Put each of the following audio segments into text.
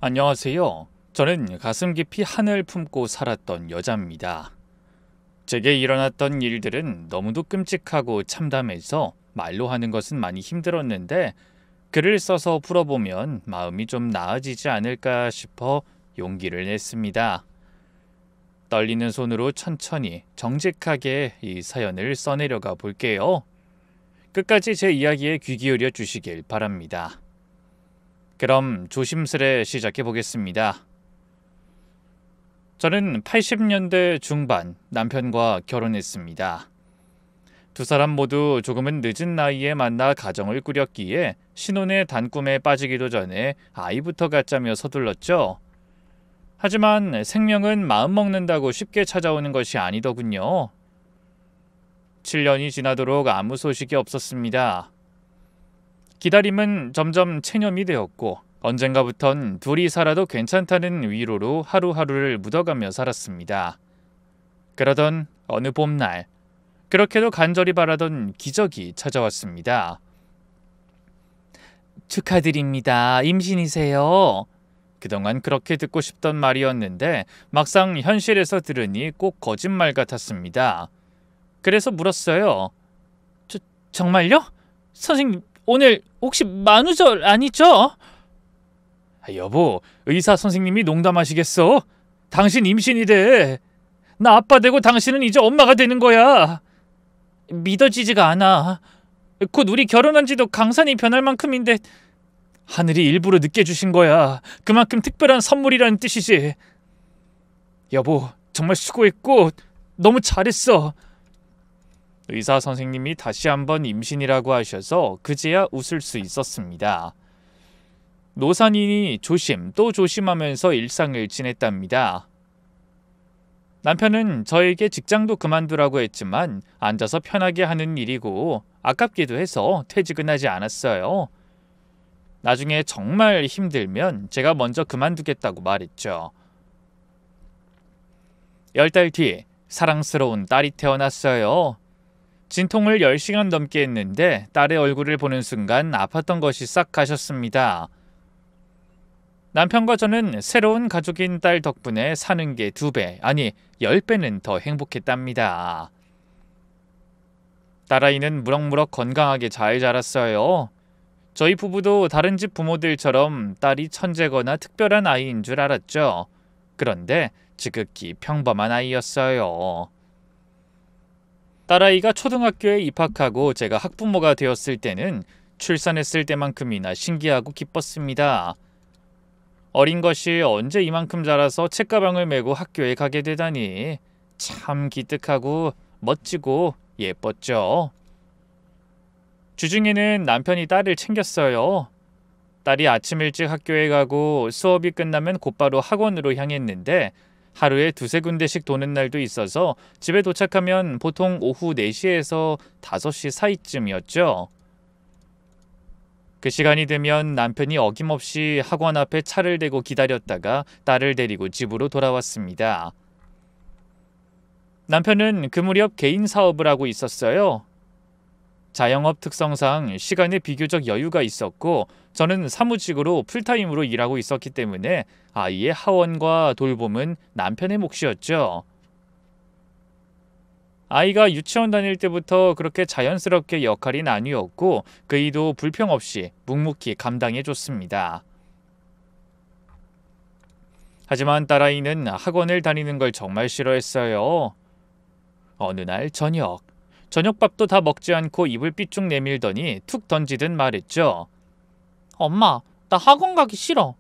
안녕하세요. 저는 가슴 깊이 하늘 품고 살았던 여자입니다. 제게 일어났던 일들은 너무도 끔찍하고 참담해서 말로 하는 것은 많이 힘들었는데 글을 써서 풀어보면 마음이 좀 나아지지 않을까 싶어 용기를 냈습니다. 떨리는 손으로 천천히 정직하게 이 사연을 써내려가 볼게요. 끝까지 제 이야기에 귀 기울여 주시길 바랍니다. 그럼 조심스레 시작해 보겠습니다. 저는 80년대 중반 남편과 결혼했습니다. 두 사람 모두 조금은 늦은 나이에 만나 가정을 꾸렸기에 신혼의 단꿈에 빠지기도 전에 아이부터 갖자며 서둘렀죠. 하지만 생명은 마음 먹는다고 쉽게 찾아오는 것이 아니더군요. 7년이 지나도록 아무 소식이 없었습니다. 기다림은 점점 체념이 되었고 언젠가부턴 둘이 살아도 괜찮다는 위로로 하루하루를 묻어가며 살았습니다. 그러던 어느 봄날, 그렇게도 간절히 바라던 기적이 찾아왔습니다. 축하드립니다. 임신이세요. 그동안 그렇게 듣고 싶던 말이었는데 막상 현실에서 들으니 꼭 거짓말 같았습니다. 그래서 물었어요. 정말요? 선생님, 오늘 혹시 만우절 아니죠? 여보, 의사 선생님이 농담하시겠어? 당신 임신이래. 나 아빠 되고 당신은 이제 엄마가 되는 거야. 믿어지지가 않아. 곧 우리 결혼한 지도 강산이 변할 만큼인데 하늘이 일부러 늦게 주신 거야. 그만큼 특별한 선물이라는 뜻이지. 여보, 정말 수고했고 너무 잘했어. 의사 선생님이 다시 한번 임신이라고 하셔서 그제야 웃을 수 있었습니다. 노산이니 조심 또 조심하면서 일상을 지냈답니다. 남편은 저에게 직장도 그만두라고 했지만 앉아서 편하게 하는 일이고 아깝기도 해서 퇴직은 하지 않았어요. 나중에 정말 힘들면 제가 먼저 그만두겠다고 말했죠. 10달 뒤 사랑스러운 딸이 태어났어요. 진통을 10시간 넘게 했는데 딸의 얼굴을 보는 순간 아팠던 것이 싹 가셨습니다. 남편과 저는 새로운 가족인 딸 덕분에 사는 게 2배, 아니 10배는 더 행복했답니다. 딸아이는 무럭무럭 건강하게 잘 자랐어요. 저희 부부도 다른 집 부모들처럼 딸이 천재거나 특별한 아이인 줄 알았죠. 그런데 지극히 평범한 아이였어요. 딸아이가 초등학교에 입학하고 제가 학부모가 되었을 때는 출산했을 때만큼이나 신기하고 기뻤습니다. 어린 것이 언제 이만큼 자라서 책가방을 메고 학교에 가게 되다니 참 기특하고 멋지고 예뻤죠. 주중에는 남편이 딸을 챙겼어요. 딸이 아침 일찍 학교에 가고 수업이 끝나면 곧바로 학원으로 향했는데 하루에 2-3군데씩 도는 날도 있어서 집에 도착하면 보통 오후 4시에서 5시 사이쯤이었죠. 그 시간이 되면 남편이 어김없이 학원 앞에 차를 대고 기다렸다가 딸을 데리고 집으로 돌아왔습니다. 남편은 그 무렵 개인 사업을 하고 있었어요. 자영업 특성상 시간에 비교적 여유가 있었고 저는 사무직으로 풀타임으로 일하고 있었기 때문에 아이의 하원과 돌봄은 남편의 몫이었죠. 아이가 유치원 다닐 때부터 그렇게 자연스럽게 역할이 나뉘었고 그이도 불평 없이 묵묵히 감당해줬습니다. 하지만 딸아이는 학원을 다니는 걸 정말 싫어했어요. 어느 날 저녁밥도 다 먹지 않고 입을 삐쭉 내밀더니 툭 던지듯 말했죠. 엄마, 나 학원 가기 싫어.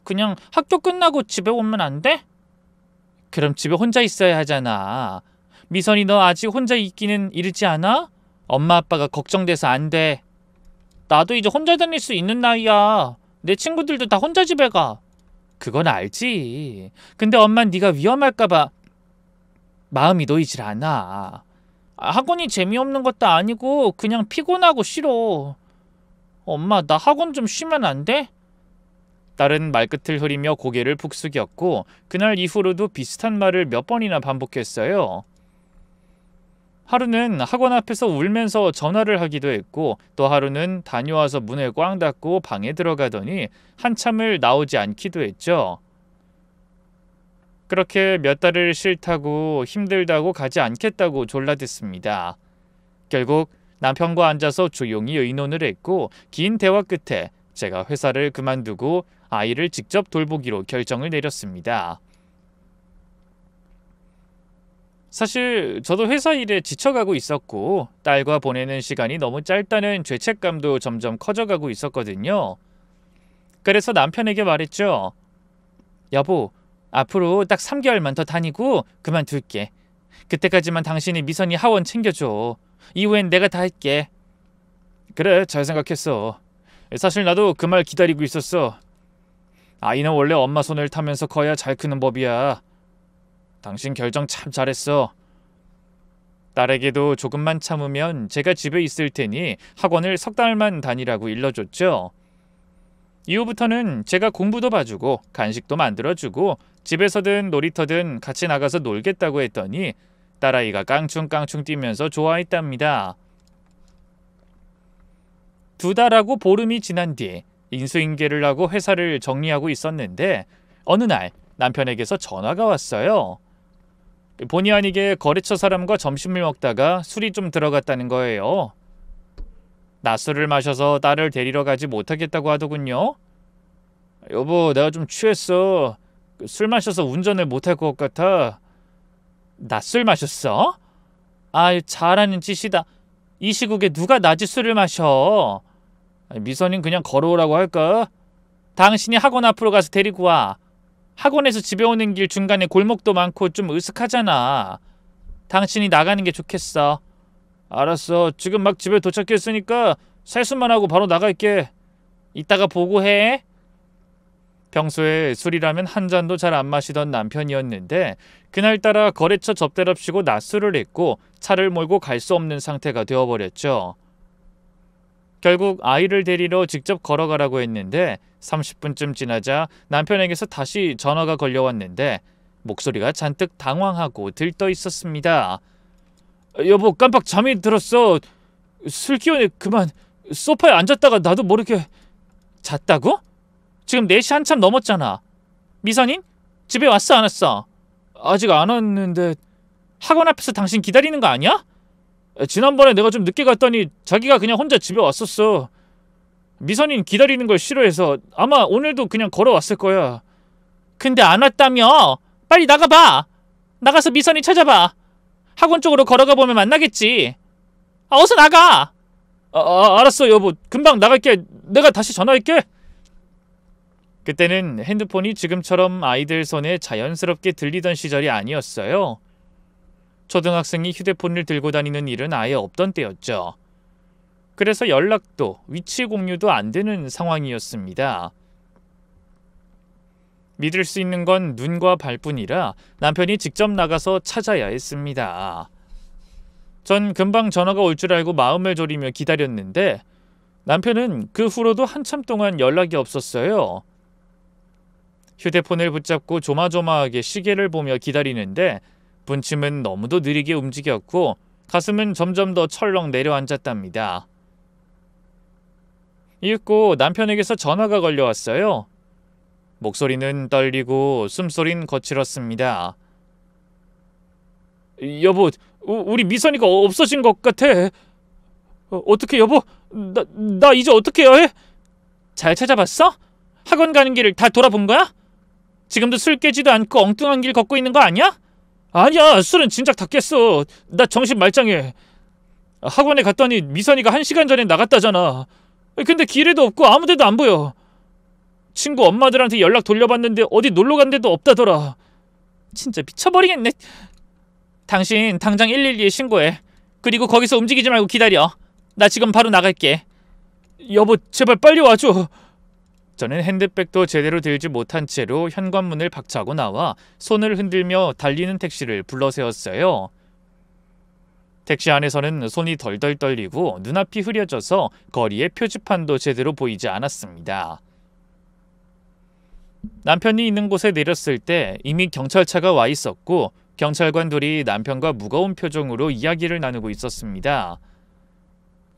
그냥 학교 끝나고 집에 오면 안 돼? 그럼 집에 혼자 있어야 하잖아. 미선이 너 아직 혼자 있기는 이르지 않아? 엄마 아빠가 걱정돼서 안 돼. 나도 이제 혼자 다닐 수 있는 나이야. 내 친구들도 다 혼자 집에 가. 그건 알지. 근데 엄만 네가 위험할까봐 마음이 놓이질 않아. 학원이 재미없는 것도 아니고 그냥 피곤하고 싫어. 엄마, 나 학원 좀 쉬면 안 돼? 딸은 말끝을 흐리며 고개를 푹 숙였고 그날 이후로도 비슷한 말을 몇 번이나 반복했어요. 하루는 학원 앞에서 울면서 전화를 하기도 했고 또 하루는 다녀와서 문을 꽝 닫고 방에 들어가더니 한참을 나오지 않기도 했죠. 그렇게 몇 달을 싫다고 힘들다고 가지 않겠다고 졸라댔습니다. 결국 남편과 앉아서 조용히 의논을 했고 긴 대화 끝에 제가 회사를 그만두고 아이를 직접 돌보기로 결정을 내렸습니다. 사실 저도 회사 일에 지쳐가고 있었고 딸과 보내는 시간이 너무 짧다는 죄책감도 점점 커져가고 있었거든요. 그래서 남편에게 말했죠. 여보, 앞으로 딱 3개월만 더 다니고 그만둘게. 그때까지만 당신이 미선이 하원 챙겨줘. 이후엔 내가 다 할게. 그래, 잘 생각했어. 사실 나도 그 말 기다리고 있었어. 아이는 원래 엄마 손을 타면서 커야 잘 크는 법이야. 당신 결정 참 잘했어. 딸에게도 조금만 참으면 제가 집에 있을 테니 학원을 석 달만 다니라고 일러줬죠. 이후부터는 제가 공부도 봐주고 간식도 만들어주고 집에서든 놀이터든 같이 나가서 놀겠다고 했더니 딸아이가 깡충깡충 뛰면서 좋아했답니다. 2달하고 보름이 지난 뒤 인수인계를 하고 회사를 정리하고 있었는데 어느 날 남편에게서 전화가 왔어요. 본의 아니게 거래처 사람과 점심을 먹다가 술이 좀 들어갔다는 거예요. 낮술을 마셔서 딸을 데리러 가지 못하겠다고 하더군요. 여보, 내가 좀 취했어. 술 마셔서 운전을 못할 것 같아. 낮술 마셨어? 아, 잘하는 짓이다. 이 시국에 누가 낮에 술을 마셔? 미선인 그냥 걸어오라고 할까? 당신이 학원 앞으로 가서 데리고 와. 학원에서 집에 오는 길 중간에 골목도 많고 좀 으슥하잖아. 당신이 나가는 게 좋겠어. 알았어. 지금 막 집에 도착했으니까 세수만 하고 바로 나갈게. 이따가 보고해. 평소에 술이라면 한 잔도 잘 안 마시던 남편이었는데 그날따라 거래처 접대랍시고 낮술을 했고 차를 몰고 갈 수 없는 상태가 되어버렸죠. 결국 아이를 데리러 직접 걸어가라고 했는데 30분쯤 지나자 남편에게서 다시 전화가 걸려왔는데 목소리가 잔뜩 당황하고 들떠 있었습니다. 여보, 깜빡 잠이 들었어. 술 기운에 그만 소파에 앉았다가 나도 모르게 잤다고? 지금 4시 한참 넘었잖아. 미선인? 집에 왔어 안 왔어? 아직 안 왔는데 학원 앞에서 당신 기다리는 거 아니야? 지난번에 내가 좀 늦게 갔더니 자기가 그냥 혼자 집에 왔었어. 미선인 기다리는 걸 싫어해서 아마 오늘도 그냥 걸어왔을 거야. 근데 안 왔다며? 빨리 나가봐. 나가서 미선이 찾아봐. 학원 쪽으로 걸어가 보면 만나겠지. 어서 나가. 알았어 여보. 금방 나갈게. 내가 다시 전화할게. 그때는 핸드폰이 지금처럼 아이들 손에 자연스럽게 들리던 시절이 아니었어요. 초등학생이 휴대폰을 들고 다니는 일은 아예 없던 때였죠. 그래서 연락도 위치 공유도 안 되는 상황이었습니다. 믿을 수 있는 건 눈과 발뿐이라 남편이 직접 나가서 찾아야 했습니다. 전 금방 전화가 올 줄 알고 마음을 졸이며 기다렸는데 남편은 그 후로도 한참 동안 연락이 없었어요. 휴대폰을 붙잡고 조마조마하게 시계를 보며 기다리는데 분침은 너무도 느리게 움직였고 가슴은 점점 더 철렁 내려앉았답니다. 이윽고 남편에게서 전화가 걸려왔어요. 목소리는 떨리고 숨소린 거칠었습니다. 여보, 우리 미선이가 없어진 것 같아. 어떻게 여보? 나 이제 어떻게 해야 해? 잘 찾아봤어? 학원 가는 길을 다 돌아본 거야? 지금도 술 깨지도 않고 엉뚱한 길 걷고 있는 거 아니야? 아니야, 술은 진작 다 깼어. 나 정신 말짱해. 학원에 갔더니 미선이가 1시간 전에 나갔다잖아. 근데 길에도 없고 아무데도 안 보여. 친구 엄마들한테 연락 돌려봤는데 어디 놀러 간 데도 없다더라. 진짜 미쳐버리겠네. 당신 당장 112에 신고해. 그리고 거기서 움직이지 말고 기다려. 나 지금 바로 나갈게. 여보, 제발 빨리 와줘. 저는 핸드백도 제대로 들지 못한 채로 현관문을 박차고 나와 손을 흔들며 달리는 택시를 불러세웠어요. 택시 안에서는 손이 덜덜 떨리고 눈앞이 흐려져서 거리의 표지판도 제대로 보이지 않았습니다. 남편이 있는 곳에 내렸을 때 이미 경찰차가 와 있었고 경찰관 둘이 남편과 무거운 표정으로 이야기를 나누고 있었습니다.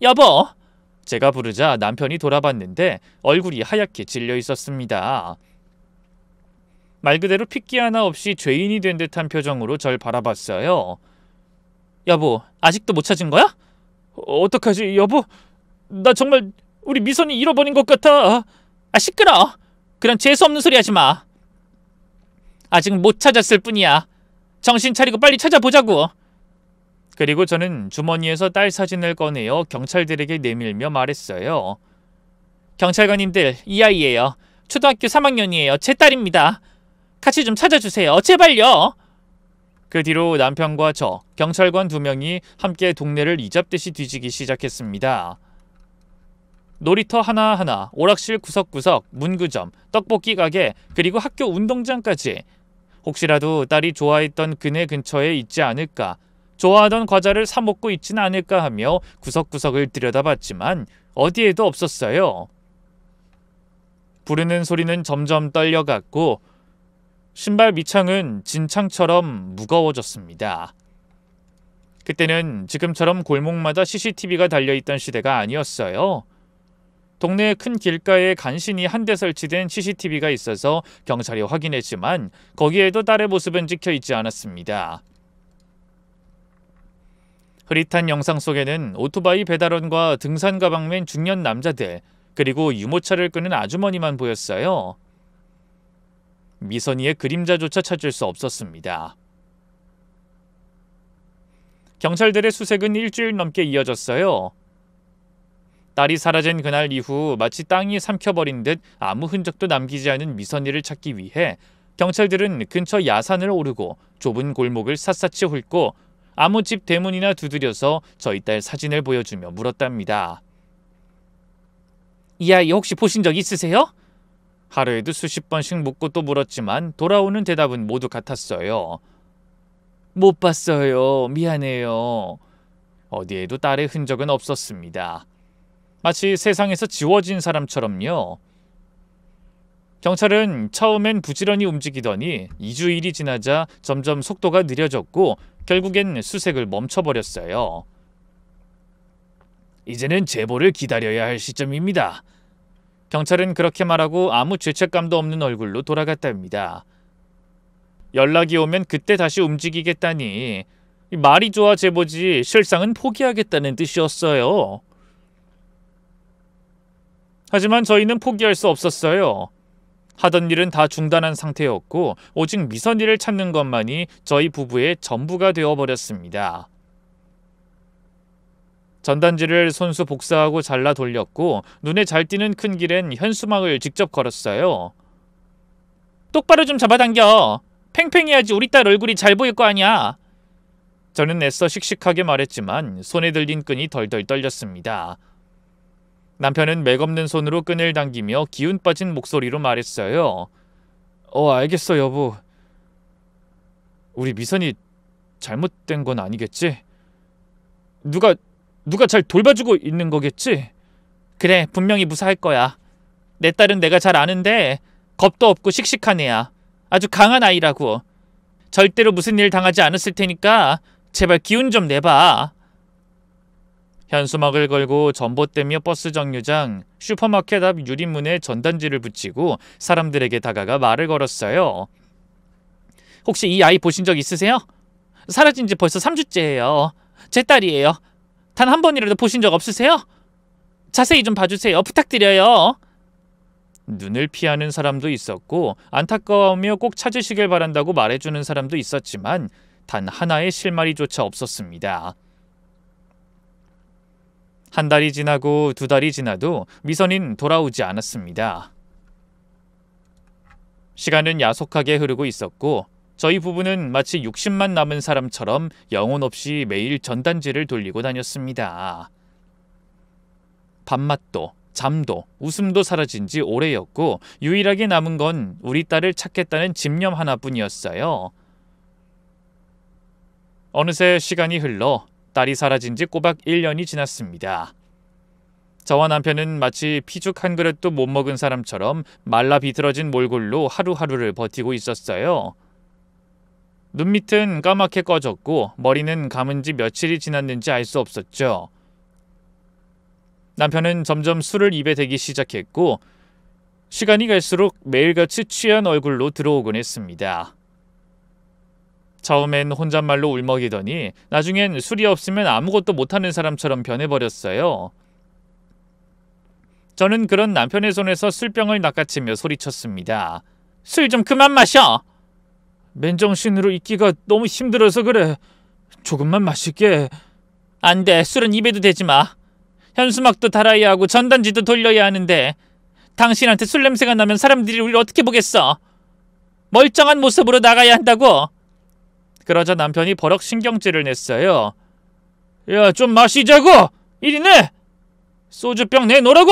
여보! 제가 부르자 남편이 돌아봤는데 얼굴이 하얗게 질려 있었습니다. 말 그대로 핏기 하나 없이 죄인이 된 듯한 표정으로 절 바라봤어요. 여보, 아직도 못 찾은 거야? 어떡하지, 여보? 나 정말 우리 미선이 잃어버린 것 같아. 시끄러. 그런 재수없는 소리 하지 마. 아직 못 찾았을 뿐이야. 정신 차리고 빨리 찾아보자고. 그리고 저는 주머니에서 딸 사진을 꺼내어 경찰들에게 내밀며 말했어요. 경찰관님들, 이 아이예요. 초등학교 3학년이에요. 제 딸입니다. 같이 좀 찾아주세요. 제발요. 그 뒤로 남편과 저, 경찰관 2명이 함께 동네를 이잡듯이 뒤지기 시작했습니다. 놀이터 하나하나, 오락실 구석구석, 문구점, 떡볶이 가게, 그리고 학교 운동장까지 혹시라도 딸이 좋아했던 그네 근처에 있지 않을까, 좋아하던 과자를 사 먹고 있지는 않을까 하며 구석구석을 들여다봤지만 어디에도 없었어요. 부르는 소리는 점점 떨려갔고 신발 밑창은 진창처럼 무거워졌습니다. 그때는 지금처럼 골목마다 CCTV가 달려있던 시대가 아니었어요. 동네 큰 길가에 간신히 한 대 설치된 CCTV가 있어서 경찰이 확인했지만 거기에도 딸의 모습은 찍혀있지 않았습니다. 흐릿한 영상 속에는 오토바이 배달원과 등산 가방 맨 중년 남자들, 그리고 유모차를 끄는 아주머니만 보였어요. 미선이의 그림자조차 찾을 수 없었습니다. 경찰들의 수색은 일주일 넘게 이어졌어요. 딸이 사라진 그날 이후 마치 땅이 삼켜버린 듯 아무 흔적도 남기지 않은 미선이를 찾기 위해 경찰들은 근처 야산을 오르고 좁은 골목을 샅샅이 훑고 아무 집 대문이나 두드려서 저희 딸 사진을 보여주며 물었답니다. 이 아이 혹시 보신 적 있으세요? 하루에도 수십 번씩 묻고 또 물었지만 돌아오는 대답은 모두 같았어요. 못 봤어요. 미안해요. 어디에도 딸의 흔적은 없었습니다. 마치 세상에서 지워진 사람처럼요. 경찰은 처음엔 부지런히 움직이더니 2주일이 지나자 점점 속도가 느려졌고 결국엔 수색을 멈춰버렸어요. 이제는 제보를 기다려야 할 시점입니다. 경찰은 그렇게 말하고 아무 죄책감도 없는 얼굴로 돌아갔답니다. 연락이 오면 그때 다시 움직이겠다니, 말이 좋아 제보지 실상은 포기하겠다는 뜻이었어요. 하지만 저희는 포기할 수 없었어요. 하던 일은 다 중단한 상태였고 오직 미선이를 찾는 것만이 저희 부부의 전부가 되어버렸습니다. 전단지를 손수 복사하고 잘라 돌렸고 눈에 잘 띄는 큰 길엔 현수막을 직접 걸었어요. 똑바로 좀 잡아당겨. 팽팽해야지 우리 딸 얼굴이 잘 보일 거 아니야. 저는 애써 씩씩하게 말했지만 손에 들린 끈이 덜덜 떨렸습니다. 남편은 맥없는 손으로 끈을 당기며 기운 빠진 목소리로 말했어요. 알겠어 여보. 우리 미선이 잘못된 건 아니겠지? 누가 잘 돌봐주고 있는 거겠지? 그래, 분명히 무사할 거야. 내 딸은 내가 잘 아는데 겁도 없고 씩씩한 애야. 아주 강한 아이라고. 절대로 무슨 일 당하지 않았을 테니까 제발 기운 좀 내봐. 현수막을 걸고 전봇대며 버스 정류장, 슈퍼마켓 앞 유리문에 전단지를 붙이고 사람들에게 다가가 말을 걸었어요. 혹시 이 아이 보신 적 있으세요? 사라진 지 벌써 3주째예요. 제 딸이에요. 단 한 번이라도 보신 적 없으세요? 자세히 좀 봐주세요. 부탁드려요. 눈을 피하는 사람도 있었고 안타까워하며 꼭 찾으시길 바란다고 말해주는 사람도 있었지만 단 하나의 실마리조차 없었습니다. 한 달이 지나고 2달이 지나도 미선인 돌아오지 않았습니다. 시간은 야속하게 흐르고 있었고 저희 부부는 마치 60만 남은 사람처럼 영혼 없이 매일 전단지를 돌리고 다녔습니다. 밥맛도, 잠도, 웃음도 사라진 지 오래였고 유일하게 남은 건 우리 딸을 찾겠다는 집념 하나뿐이었어요. 어느새 시간이 흘러 딸이 사라진 지 꼬박 1년이 지났습니다. 저와 남편은 마치 피죽 한 그릇도 못 먹은 사람처럼 말라 비틀어진 몰골로 하루하루를 버티고 있었어요. 눈밑은 까맣게 꺼졌고 머리는 감은 지 며칠이 지났는지 알 수 없었죠. 남편은 점점 술을 입에 대기 시작했고 시간이 갈수록 매일같이 취한 얼굴로 들어오곤 했습니다. 처음엔 혼잣말로 울먹이더니 나중엔 술이 없으면 아무것도 못하는 사람처럼 변해버렸어요. 저는 그런 남편의 손에서 술병을 낚아채며 소리쳤습니다. 술 좀 그만 마셔! 맨정신으로 있기가 너무 힘들어서 그래. 조금만 마실게. 안 돼. 술은 입에도 대지 마. 현수막도 달아야 하고 전단지도 돌려야 하는데 당신한테 술 냄새가 나면 사람들이 우리를 어떻게 보겠어? 멀쩡한 모습으로 나가야 한다고. 그러자 남편이 버럭 신경질을 냈어요. 야, 좀 마시자고! 이리 내! 소주병 내놓으라고!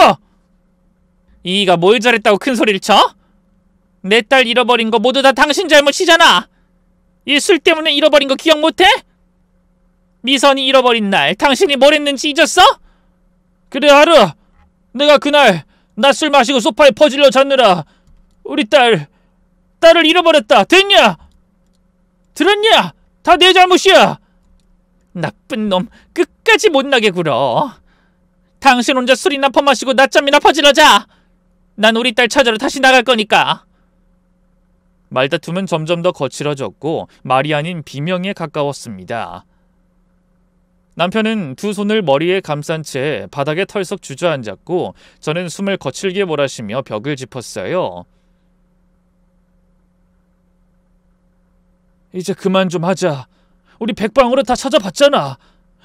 이가 뭘 잘했다고 큰 소리를 쳐? 내 딸 잃어버린 거 모두 다 당신 잘못이잖아. 이 술 때문에 잃어버린 거 기억 못해? 미선이 잃어버린 날 당신이 뭘 했는지 잊었어? 그래 알아. 내가 그날 낮술 마시고 소파에 퍼질러 잤느라 우리 딸을 잃어버렸다. 됐냐? 들었냐? 다 내 잘못이야. 나쁜 놈 끝까지 못나게 굴어. 당신 혼자 술이나 퍼마시고 낮잠이나 퍼질러 자. 난 우리 딸 찾으러 다시 나갈 거니까. 말다툼은 점점 더 거칠어졌고 말이 아닌 비명에 가까웠습니다. 남편은 두 손을 머리에 감싼 채 바닥에 털썩 주저앉았고 저는 숨을 거칠게 몰아쉬며 벽을 짚었어요. 이제 그만 좀 하자. 우리 백방으로 다 찾아봤잖아.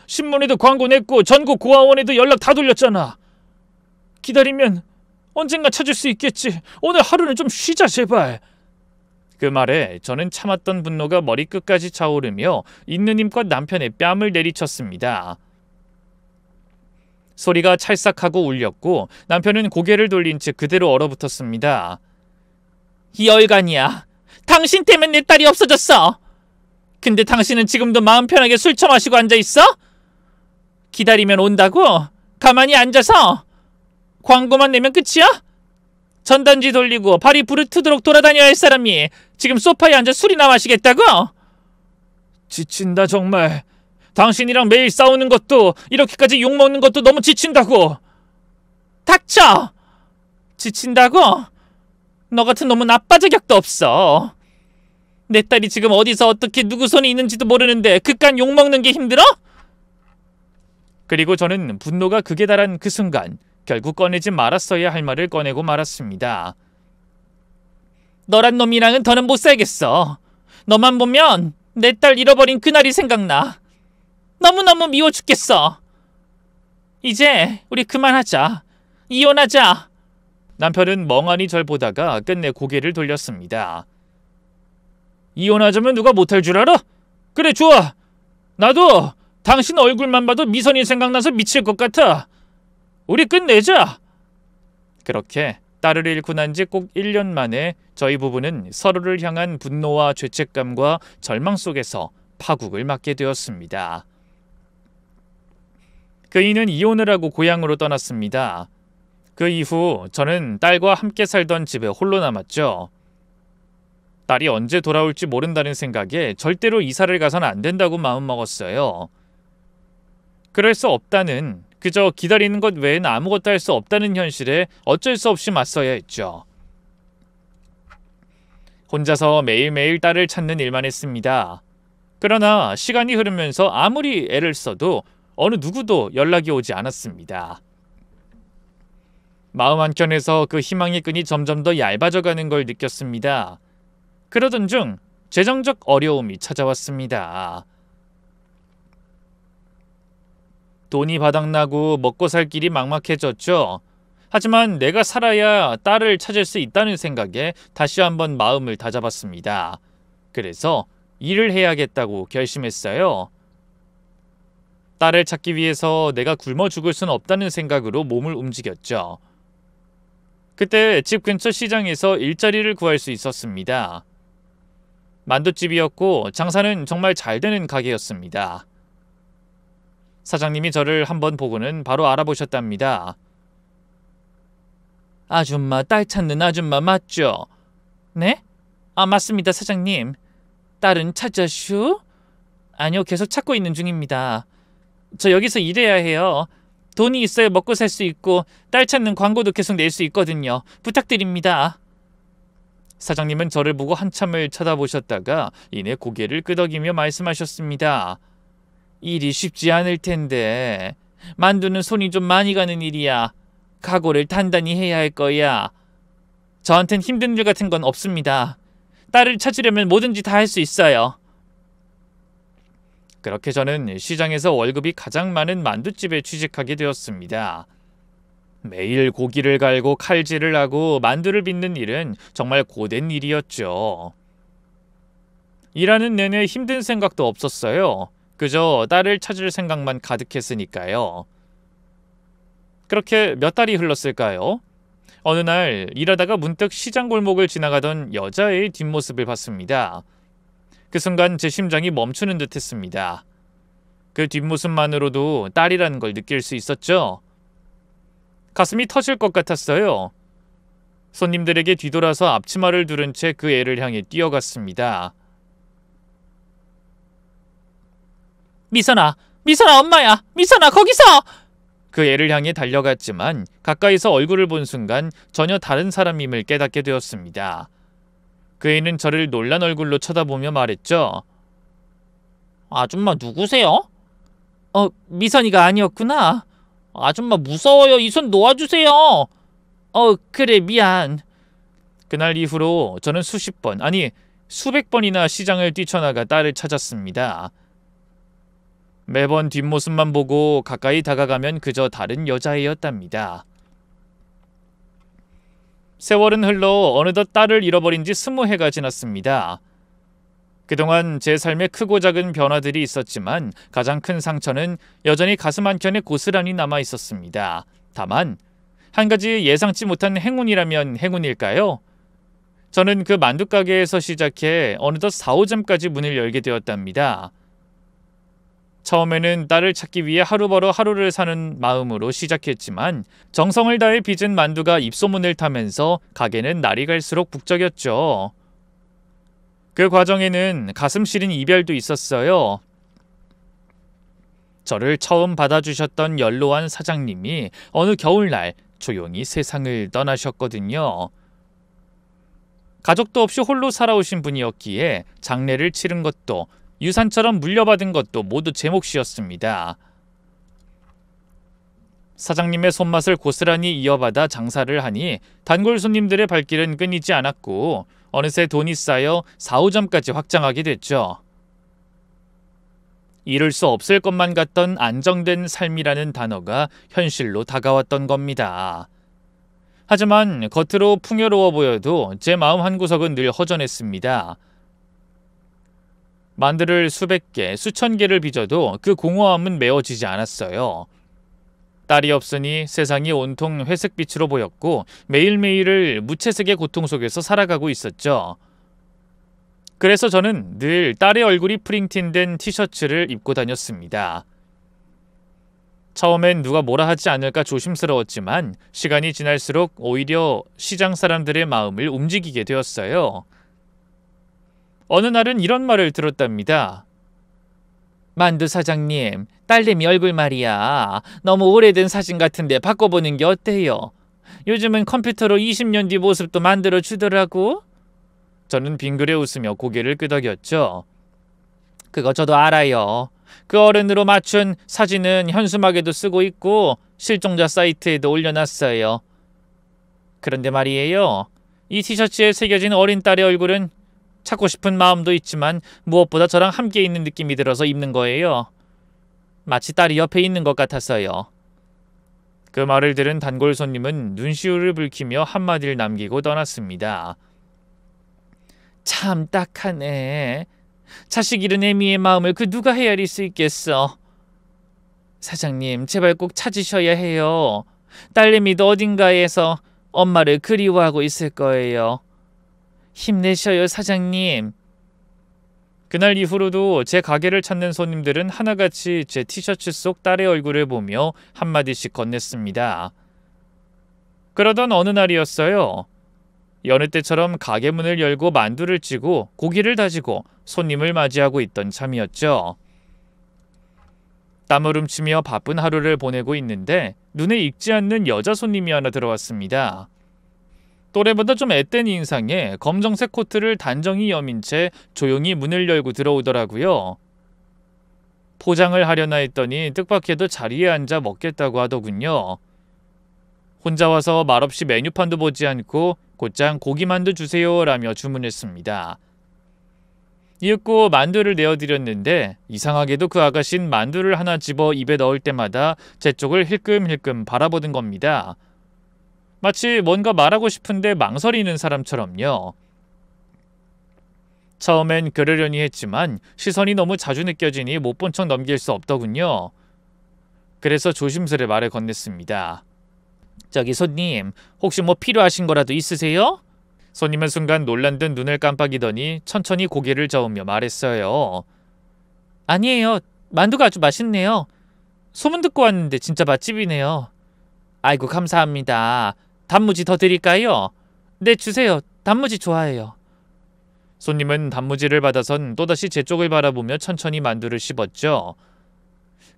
신문에도 광고 냈고 전국 고아원에도 연락 다 돌렸잖아. 기다리면 언젠가 찾을 수 있겠지. 오늘 하루는 좀 쉬자 제발. 그 말에 저는 참았던 분노가 머리끝까지 차오르며 있는 힘껏 남편의 뺨을 내리쳤습니다. 소리가 찰싹하고 울렸고 남편은 고개를 돌린 채 그대로 얼어붙었습니다. 이 열간이야. 당신 때문에 내 딸이 없어졌어. 근데 당신은 지금도 마음 편하게 술 처마시고 앉아있어? 기다리면 온다고? 가만히 앉아서? 광고만 내면 끝이야? 전단지 돌리고 발이 부르트도록 돌아다녀야 할 사람이 지금 소파에 앉아 술이나 마시겠다고? 지친다 정말. 당신이랑 매일 싸우는 것도 이렇게까지 욕먹는 것도 너무 지친다고. 닥쳐! 지친다고? 너 같은 놈은 아빠 자격도 없어. 내 딸이 지금 어디서 어떻게 누구 손이 있는지도 모르는데 그깟 욕먹는 게 힘들어? 그리고 저는 분노가 극에 달한 그 순간 결국 꺼내지 말았어야 할 말을 꺼내고 말았습니다. 너란 놈이랑은 더는 못 살겠어. 너만 보면 내 딸 잃어버린 그날이 생각나. 너무너무 미워 죽겠어. 이제 우리 그만하자. 이혼하자. 남편은 멍하니 절 보다가 끝내 고개를 돌렸습니다. 이혼하자면 누가 못할 줄 알아? 그래 좋아. 나도 당신 얼굴만 봐도 미선이 생각나서 미칠 것 같아. 우리 끝내자. 그렇게 딸을 잃고 난 지 꼭 1년 만에 저희 부부는 서로를 향한 분노와 죄책감과 절망 속에서 파국을 맞게 되었습니다. 그이는 이혼을 하고 고향으로 떠났습니다. 그 이후 저는 딸과 함께 살던 집에 홀로 남았죠. 딸이 언제 돌아올지 모른다는 생각에 절대로 이사를 가선 안 된다고 마음먹었어요. 그럴 수 없다는, 그저 기다리는 것 외엔 아무것도 할 수 없다는 현실에 어쩔 수 없이 맞서야 했죠. 혼자서 매일매일 딸을 찾는 일만 했습니다. 그러나 시간이 흐르면서 아무리 애를 써도 어느 누구도 연락이 오지 않았습니다. 마음 한켠에서 그 희망의 끈이 점점 더 얇아져가는 걸 느꼈습니다. 그러던 중 재정적 어려움이 찾아왔습니다. 돈이 바닥나고 먹고 살 길이 막막해졌죠. 하지만 내가 살아야 딸을 찾을 수 있다는 생각에 다시 한번 마음을 다잡았습니다. 그래서 일을 해야겠다고 결심했어요. 딸을 찾기 위해서 내가 굶어 죽을 순 없다는 생각으로 몸을 움직였죠. 그때 집 근처 시장에서 일자리를 구할 수 있었습니다. 만두집이었고 장사는 정말 잘 되는 가게였습니다. 사장님이 저를 한번 보고는 바로 알아보셨답니다. 아줌마, 딸 찾는 아줌마 맞죠? 네? 아, 맞습니다, 사장님. 딸은 찾았슈? 아니요, 계속 찾고 있는 중입니다. 저 여기서 일해야 해요. 돈이 있어야 먹고 살 수 있고 딸 찾는 광고도 계속 낼 수 있거든요. 부탁드립니다. 사장님은 저를 보고 한참을 쳐다보셨다가 이내 고개를 끄덕이며 말씀하셨습니다. 일이 쉽지 않을 텐데 만두는 손이 좀 많이 가는 일이야. 각오를 단단히 해야 할 거야. 저한텐 힘든 일 같은 건 없습니다. 딸을 찾으려면 뭐든지 다 할 수 있어요. 그렇게 저는 시장에서 월급이 가장 많은 만두집에 취직하게 되었습니다. 매일 고기를 갈고 칼질을 하고 만두를 빚는 일은 정말 고된 일이었죠. 일하는 내내 힘든 생각도 없었어요. 그저 딸을 찾을 생각만 가득했으니까요. 그렇게 몇 달이 흘렀을까요? 어느 날 일하다가 문득 시장 골목을 지나가던 여자의 뒷모습을 봤습니다. 그 순간 제 심장이 멈추는 듯 했습니다. 그 뒷모습만으로도 딸이라는 걸 느낄 수 있었죠. 가슴이 터질 것 같았어요. 손님들에게 뒤돌아서 앞치마를 두른 채 그 애를 향해 뛰어갔습니다. 미선아! 미선아 엄마야! 미선아 거기서! 그 애를 향해 달려갔지만 가까이서 얼굴을 본 순간 전혀 다른 사람임을 깨닫게 되었습니다. 그 애는 저를 놀란 얼굴로 쳐다보며 말했죠. 아줌마 누구세요? 미선이가 아니었구나. 아줌마 무서워요. 이 손 놓아주세요. 그래 미안. 그날 이후로 저는 수십 번, 아니 수백 번이나 시장을 뛰쳐나가 딸을 찾았습니다. 매번 뒷모습만 보고 가까이 다가가면 그저 다른 여자애였답니다. 세월은 흘러 어느덧 딸을 잃어버린 지 20해가 지났습니다. 그동안 제 삶에 크고 작은 변화들이 있었지만 가장 큰 상처는 여전히 가슴 한켠에 고스란히 남아 있었습니다. 다만 한 가지 예상치 못한 행운이라면 행운일까요? 저는 그 만두가게에서 시작해 어느덧 4호점까지 문을 열게 되었답니다. 처음에는 딸을 찾기 위해 하루벌어 하루를 사는 마음으로 시작했지만 정성을 다해 빚은 만두가 입소문을 타면서 가게는 날이 갈수록 북적였죠. 그 과정에는 가슴 시린 이별도 있었어요. 저를 처음 받아주셨던 연로한 사장님이 어느 겨울날 조용히 세상을 떠나셨거든요. 가족도 없이 홀로 살아오신 분이었기에 장례를 치른 것도 유산처럼 물려받은 것도 모두 제 몫이었습니다. 사장님의 손맛을 고스란히 이어받아 장사를 하니 단골 손님들의 발길은 끊이지 않았고 어느새 돈이 쌓여 4호점까지 확장하게 됐죠. 이룰 수 없을 것만 같던 안정된 삶이라는 단어가 현실로 다가왔던 겁니다. 하지만 겉으로 풍요로워 보여도 제 마음 한구석은 늘 허전했습니다. 만두를 수백 개, 수천 개를 빚어도 그 공허함은 메워지지 않았어요. 딸이 없으니 세상이 온통 회색빛으로 보였고 매일매일을 무채색의 고통 속에서 살아가고 있었죠. 그래서 저는 늘 딸의 얼굴이 프린팅된 티셔츠를 입고 다녔습니다. 처음엔 누가 뭐라 하지 않을까 조심스러웠지만 시간이 지날수록 오히려 시장 사람들의 마음을 움직이게 되었어요. 어느 날은 이런 말을 들었답니다. 만두 사장님, 딸내미 얼굴 말이야. 너무 오래된 사진 같은데 바꿔보는 게 어때요? 요즘은 컴퓨터로 20년 뒤 모습도 만들어주더라고. 저는 빙그레 웃으며 고개를 끄덕였죠. 그거 저도 알아요. 그 어른으로 맞춘 사진은 현수막에도 쓰고 있고 실종자 사이트에도 올려놨어요. 그런데 말이에요. 이 티셔츠에 새겨진 어린 딸의 얼굴은 찾고 싶은 마음도 있지만 무엇보다 저랑 함께 있는 느낌이 들어서 입는 거예요. 마치 딸이 옆에 있는 것 같아서요. 그 말을 들은 단골 손님은 눈시울을 붉히며 한마디를 남기고 떠났습니다. 참 딱하네. 자식 잃은 애미의 마음을 그 누가 헤아릴 수 있겠어. 사장님, 제발 꼭 찾으셔야 해요. 딸내미도 어딘가에서 엄마를 그리워하고 있을 거예요. 힘내셔요, 사장님. 그날 이후로도 제 가게를 찾는 손님들은 하나같이 제 티셔츠 속 딸의 얼굴을 보며 한마디씩 건넸습니다. 그러던 어느 날이었어요. 여느 때처럼 가게 문을 열고 만두를 찌고 고기를 다지고 손님을 맞이하고 있던 참이었죠. 땀을 훔치며 바쁜 하루를 보내고 있는데 눈에 익지 않는 여자 손님이 하나 들어왔습니다. 또래보다 좀 앳된 인상에 검정색 코트를 단정히 여민 채 조용히 문을 열고 들어오더라고요. 포장을 하려나 했더니 뜻밖에도 자리에 앉아 먹겠다고 하더군요. 혼자 와서 말없이 메뉴판도 보지 않고 곧장 고기만두 주세요라며 주문했습니다. 이윽고 만두를 내어드렸는데 이상하게도 그 아가씨는 만두를 하나 집어 입에 넣을 때마다 제 쪽을 힐끔힐끔 바라보는 겁니다. 마치 뭔가 말하고 싶은데 망설이는 사람처럼요. 처음엔 그러려니 했지만 시선이 너무 자주 느껴지니 못 본 척 넘길 수 없더군요. 그래서 조심스레 말을 건넸습니다. 저기 손님, 혹시 뭐 필요하신 거라도 있으세요? 손님은 순간 놀란 듯 눈을 깜빡이더니 천천히 고개를 저으며 말했어요. 아니에요. 만두가 아주 맛있네요. 소문 듣고 왔는데 진짜 맛집이네요. 아이고 감사합니다. 단무지 더 드릴까요? 네 주세요. 단무지 좋아해요. 손님은 단무지를 받아선 또다시 제 쪽을 바라보며 천천히 만두를 씹었죠.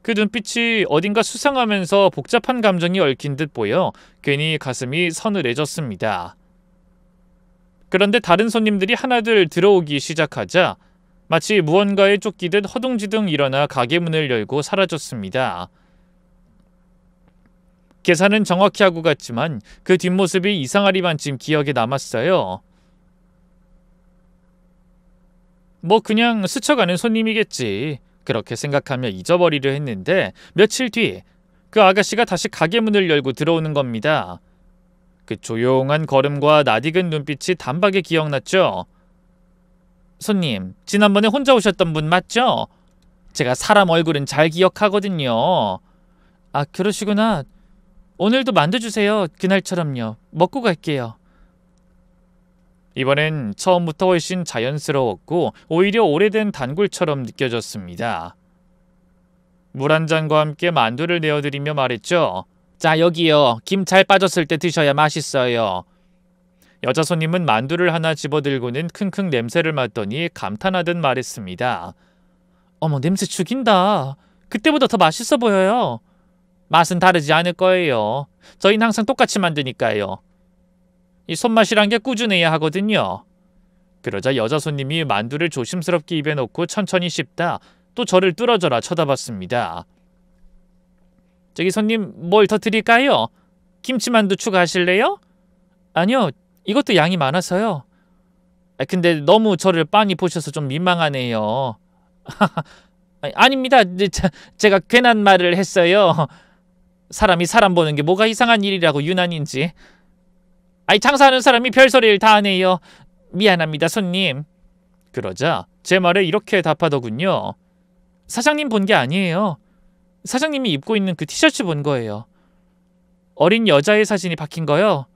그 눈빛이 어딘가 수상하면서 복잡한 감정이 얽힌 듯 보여 괜히 가슴이 서늘해졌습니다. 그런데 다른 손님들이 하나둘 들어오기 시작하자 마치 무언가에 쫓기듯 허둥지둥 일어나 가게 문을 열고 사라졌습니다. 계산은 정확히 하고 갔지만 그 뒷모습이 이상하리만쯤 기억에 남았어요. 뭐 그냥 스쳐가는 손님이겠지. 그렇게 생각하며 잊어버리려 했는데 며칠 뒤 그 아가씨가 다시 가게 문을 열고 들어오는 겁니다. 그 조용한 걸음과 낯익은 눈빛이 단박에 기억났죠. 손님, 지난번에 혼자 오셨던 분 맞죠? 제가 사람 얼굴은 잘 기억하거든요. 아, 그러시구나. 오늘도 만두 주세요. 그날처럼요. 먹고 갈게요. 이번엔 처음부터 훨씬 자연스러웠고 오히려 오래된 단골처럼 느껴졌습니다. 물 한 잔과 함께 만두를 내어드리며 말했죠. 자, 여기요. 김 잘 빠졌을 때 드셔야 맛있어요. 여자 손님은 만두를 하나 집어들고는 킁킁 냄새를 맡더니 감탄하듯 말했습니다. 어머, 냄새 죽인다. 그때보다 더 맛있어 보여요. 맛은 다르지 않을 거예요. 저희는 항상 똑같이 만드니까요. 이 손맛이란 게 꾸준해야 하거든요. 그러자 여자 손님이 만두를 조심스럽게 입에 넣고 천천히 씹다 또 저를 뚫어져라 쳐다봤습니다. 저기 손님 뭘 더 드릴까요? 김치만두 추가하실래요? 아니요. 이것도 양이 많아서요. 근데 너무 저를 빤히 보셔서 좀 민망하네요. 아닙니다. 제가 괜한 말을 했어요. 사람이 사람 보는 게 뭐가 이상한 일이라고 유난인지. 장사하는 사람이 별소리를 다 하네요. 미안합니다, 손님. 그러자 제 말에 이렇게 답하더군요. 사장님 본 게 아니에요. 사장님이 입고 있는 그 티셔츠 본 거예요. 어린 여자의 사진이 박힌 거요.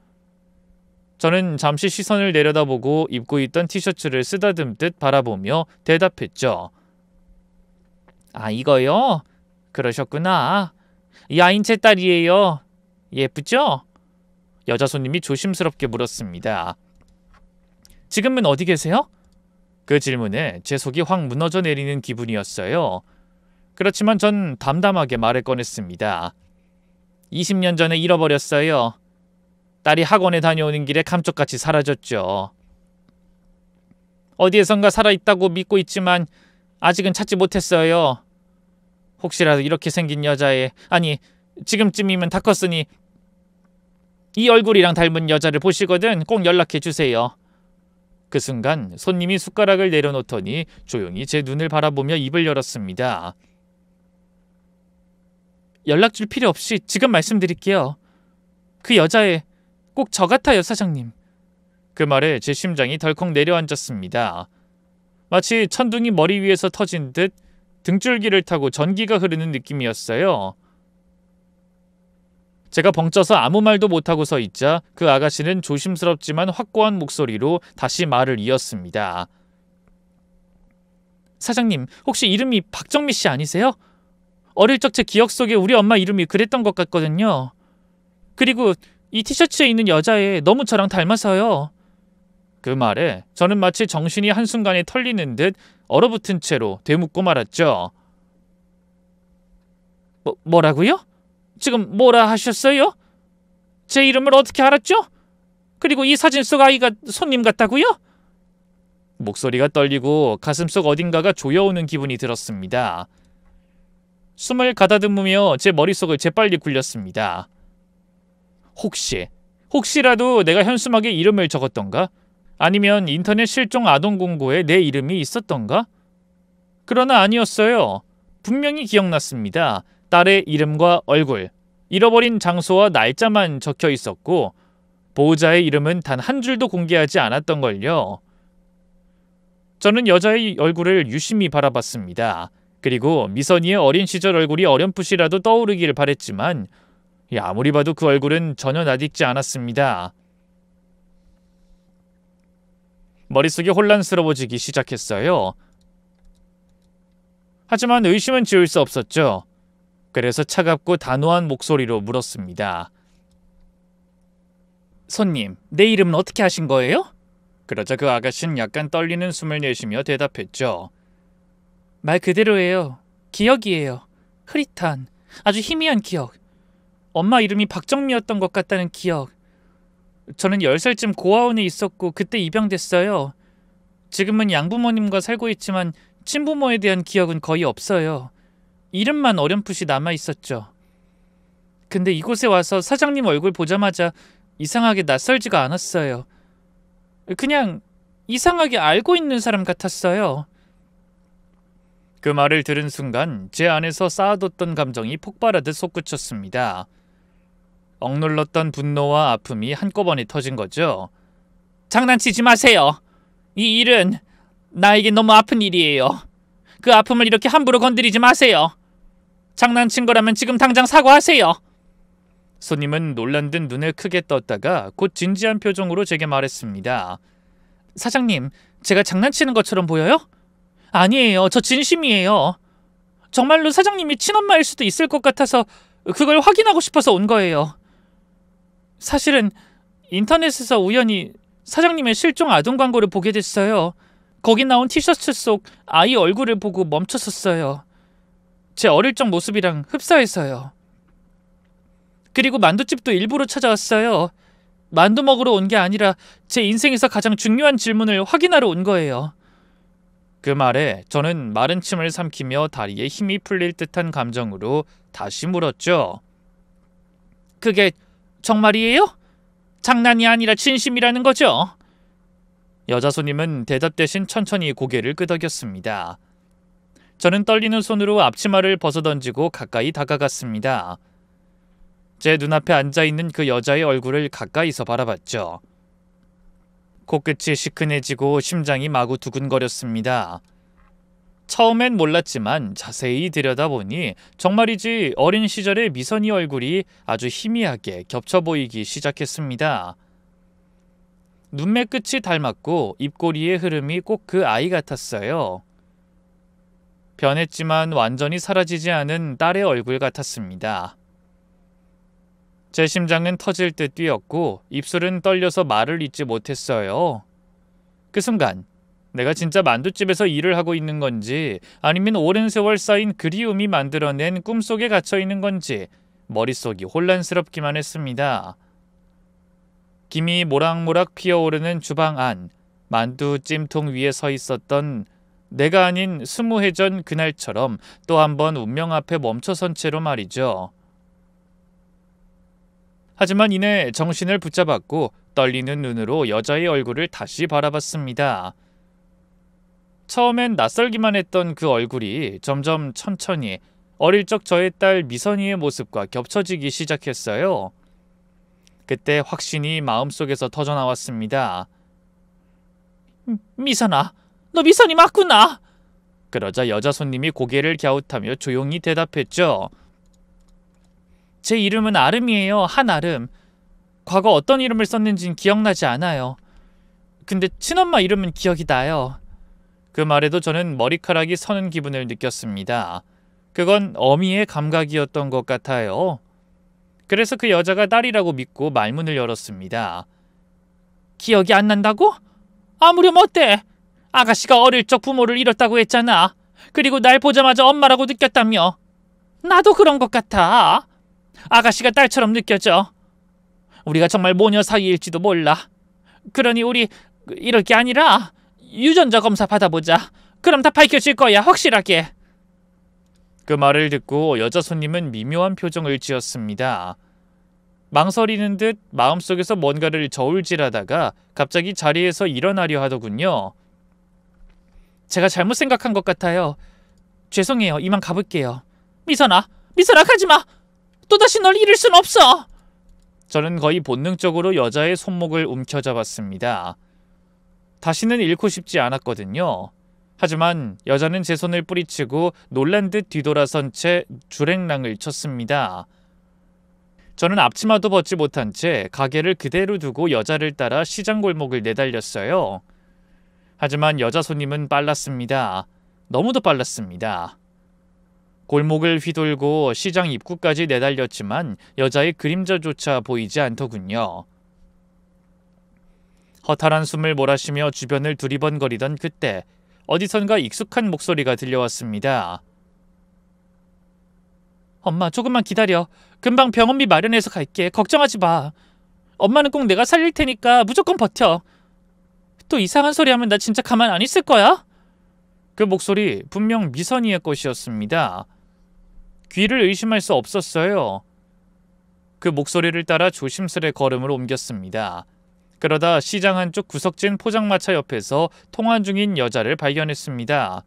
저는 잠시 시선을 내려다보고 입고 있던 티셔츠를 쓰다듬듯 바라보며 대답했죠. 아, 이거요? 그러셨구나. 이 아인 제 딸이에요. 예쁘죠? 여자 손님이 조심스럽게 물었습니다. 지금은 어디 계세요? 그 질문에 제 속이 확 무너져 내리는 기분이었어요. 그렇지만 전 담담하게 말을 꺼냈습니다. 20년 전에 잃어버렸어요. 딸이 학원에 다녀오는 길에 감쪽같이 사라졌죠. 어디에선가 살아있다고 믿고 있지만 아직은 찾지 못했어요. 혹시라도 이렇게 생긴 여자애, 아니 지금쯤이면 다 컸으니 이 얼굴이랑 닮은 여자를 보시거든 꼭 연락해 주세요. 그 순간 손님이 숟가락을 내려놓더니 조용히 제 눈을 바라보며 입을 열었습니다. 연락 줄 필요 없이 지금 말씀드릴게요. 그 여자애 꼭 저 같아요, 사장님. 그 말에 제 심장이 덜컥 내려앉았습니다. 마치 천둥이 머리 위에서 터진 듯 등줄기를 타고 전기가 흐르는 느낌이었어요. 제가 벙쪄서 아무 말도 못하고 서 있자 그 아가씨는 조심스럽지만 확고한 목소리로 다시 말을 이었습니다. 사장님, 혹시 이름이 박정미 씨 아니세요? 어릴 적 제 기억 속에 우리 엄마 이름이 그랬던 것 같거든요. 그리고 이 티셔츠에 있는 여자애 너무 저랑 닮아서요. 그 말에 저는 마치 정신이 한순간에 털리는 듯 얼어붙은 채로 되묻고 말았죠. 뭐라고요? 지금 뭐라 하셨어요? 제 이름을 어떻게 알았죠? 그리고 이 사진 속 아이가 손님 같다고요? 목소리가 떨리고 가슴속 어딘가가 조여오는 기분이 들었습니다. 숨을 가다듬으며 제 머릿속을 재빨리 굴렸습니다. 혹시라도 내가 현수막에 이름을 적었던가? 아니면 인터넷 실종 아동 공고에 내 이름이 있었던가? 그러나 아니었어요. 분명히 기억났습니다. 딸의 이름과 얼굴, 잃어버린 장소와 날짜만 적혀 있었고 보호자의 이름은 단 한 줄도 공개하지 않았던걸요. 저는 여자의 얼굴을 유심히 바라봤습니다. 그리고 미선이의 어린 시절 얼굴이 어렴풋이라도 떠오르기를 바랬지만 아무리 봐도 그 얼굴은 전혀 낯익지 않았습니다. 머릿속이 혼란스러워지기 시작했어요. 하지만 의심은 지울 수 없었죠. 그래서 차갑고 단호한 목소리로 물었습니다. 손님, 내 이름은 어떻게 하신 거예요? 그러자 그 아가씨는 약간 떨리는 숨을 내쉬며 대답했죠. 말 그대로예요. 기억이에요. 흐릿한, 아주 희미한 기억. 엄마 이름이 박정미였던 것 같다는 기억. 저는 10살쯤 고아원에 있었고 그때 입양됐어요. 지금은 양부모님과 살고 있지만 친부모에 대한 기억은 거의 없어요. 이름만 어렴풋이 남아있었죠. 근데 이곳에 와서 사장님 얼굴 보자마자 이상하게 낯설지가 않았어요. 그냥 이상하게 알고 있는 사람 같았어요. 그 말을 들은 순간 제 안에서 쌓아뒀던 감정이 폭발하듯 솟구쳤습니다. 억눌렀던 분노와 아픔이 한꺼번에 터진 거죠. 장난치지 마세요. 이 일은 나에게 너무 아픈 일이에요. 그 아픔을 이렇게 함부로 건드리지 마세요. 장난친 거라면 지금 당장 사과하세요. 손님은 놀란 듯 눈을 크게 떴다가 곧 진지한 표정으로 제게 말했습니다. 사장님, 제가 장난치는 것처럼 보여요? 아니에요. 저 진심이에요. 정말로 사장님이 친엄마일 수도 있을 것 같아서 그걸 확인하고 싶어서 온 거예요. 사실은 인터넷에서 우연히 사장님의 실종 아동 광고를 보게 됐어요. 거기 나온 티셔츠 속 아이 얼굴을 보고 멈췄었어요. 제 어릴 적 모습이랑 흡사해서요. 그리고 만두집도 일부러 찾아왔어요. 만두 먹으러 온 게 아니라 제 인생에서 가장 중요한 질문을 확인하러 온 거예요. 그 말에 저는 마른 침을 삼키며 다리에 힘이 풀릴 듯한 감정으로 다시 물었죠. 그게 정말이에요? 장난이 아니라 진심이라는 거죠? 여자 손님은 대답 대신 천천히 고개를 끄덕였습니다. 저는 떨리는 손으로 앞치마를 벗어던지고 가까이 다가갔습니다. 제 눈앞에 앉아있는 그 여자의 얼굴을 가까이서 바라봤죠. 코끝이 시큰해지고 심장이 마구 두근거렸습니다. 처음엔 몰랐지만 자세히 들여다보니 정말이지 어린 시절의 미선이 얼굴이 아주 희미하게 겹쳐 보이기 시작했습니다. 눈매 끝이 닮았고 입꼬리의 흐름이 꼭 그 아이 같았어요. 변했지만 완전히 사라지지 않은 딸의 얼굴 같았습니다. 제 심장은 터질 듯 뛰었고 입술은 떨려서 말을 잇지 못했어요. 그 순간 내가 진짜 만두집에서 일을 하고 있는 건지 아니면 오랜 세월 쌓인 그리움이 만들어낸 꿈속에 갇혀있는 건지 머릿속이 혼란스럽기만 했습니다. 김이 모락모락 피어오르는 주방 안, 만두 찜통 위에 서 있었던 내가 아닌 20해 전 그날처럼 또 한 번 운명 앞에 멈춰선 채로 말이죠. 하지만 이내 정신을 붙잡았고 떨리는 눈으로 여자의 얼굴을 다시 바라봤습니다. 처음엔 낯설기만 했던 그 얼굴이 점점 천천히 어릴 적 저의 딸 미선이의 모습과 겹쳐지기 시작했어요. 그때 확신이 마음속에서 터져나왔습니다. 미선아, 너 미선이 맞구나. 그러자 여자 손님이 고개를 갸웃하며 조용히 대답했죠. 제 이름은 아름이에요. 한아름. 과거 어떤 이름을 썼는진 기억나지 않아요. 근데 친엄마 이름은 기억이 나요. 그 말에도 저는 머리카락이 서는 기분을 느꼈습니다. 그건 어미의 감각이었던 것 같아요. 그래서 그 여자가 딸이라고 믿고 말문을 열었습니다. 기억이 안 난다고? 아무렴 어때? 아가씨가 어릴 적 부모를 잃었다고 했잖아. 그리고 날 보자마자 엄마라고 느꼈다며. 나도 그런 것 같아. 아가씨가 딸처럼 느껴져. 우리가 정말 모녀 사이일지도 몰라. 그러니 우리 이럴 게 아니라 유전자 검사 받아보자. 그럼 다 밝혀질 거야, 확실하게. 그 말을 듣고 여자 손님은 미묘한 표정을 지었습니다. 망설이는 듯 마음속에서 뭔가를 저울질하다가 갑자기 자리에서 일어나려 하더군요. 제가 잘못 생각한 것 같아요. 죄송해요. 이만 가볼게요. 미선아 가지마. 또다시 널 잃을 순 없어. 저는 거의 본능적으로 여자의 손목을 움켜잡았습니다. 다시는 잃고 싶지 않았거든요. 하지만 여자는 제 손을 뿌리치고 놀란 듯 뒤돌아선 채 주랭랑을 쳤습니다. 저는 앞치마도 벗지 못한 채 가게를 그대로 두고 여자를 따라 시장 골목을 내달렸어요. 하지만 여자 손님은 빨랐습니다. 너무도 빨랐습니다. 골목을 휘돌고 시장 입구까지 내달렸지만 여자의 그림자조차 보이지 않더군요. 허탈한 숨을 몰아쉬며 주변을 두리번거리던 그때 어디선가 익숙한 목소리가 들려왔습니다. 엄마, 조금만 기다려. 금방 병원비 마련해서 갈게. 걱정하지 마. 엄마는 꼭 내가 살릴 테니까 무조건 버텨. 또 이상한 소리 하면 나 진짜 가만 안 있을 거야? 그 목소리 분명 미선이의 것이었습니다. 귀를 의심할 수 없었어요. 그 목소리를 따라 조심스레 걸음을 옮겼습니다. 그러다 시장 한쪽 구석진 포장마차 옆에서 통화 중인 여자를 발견했습니다.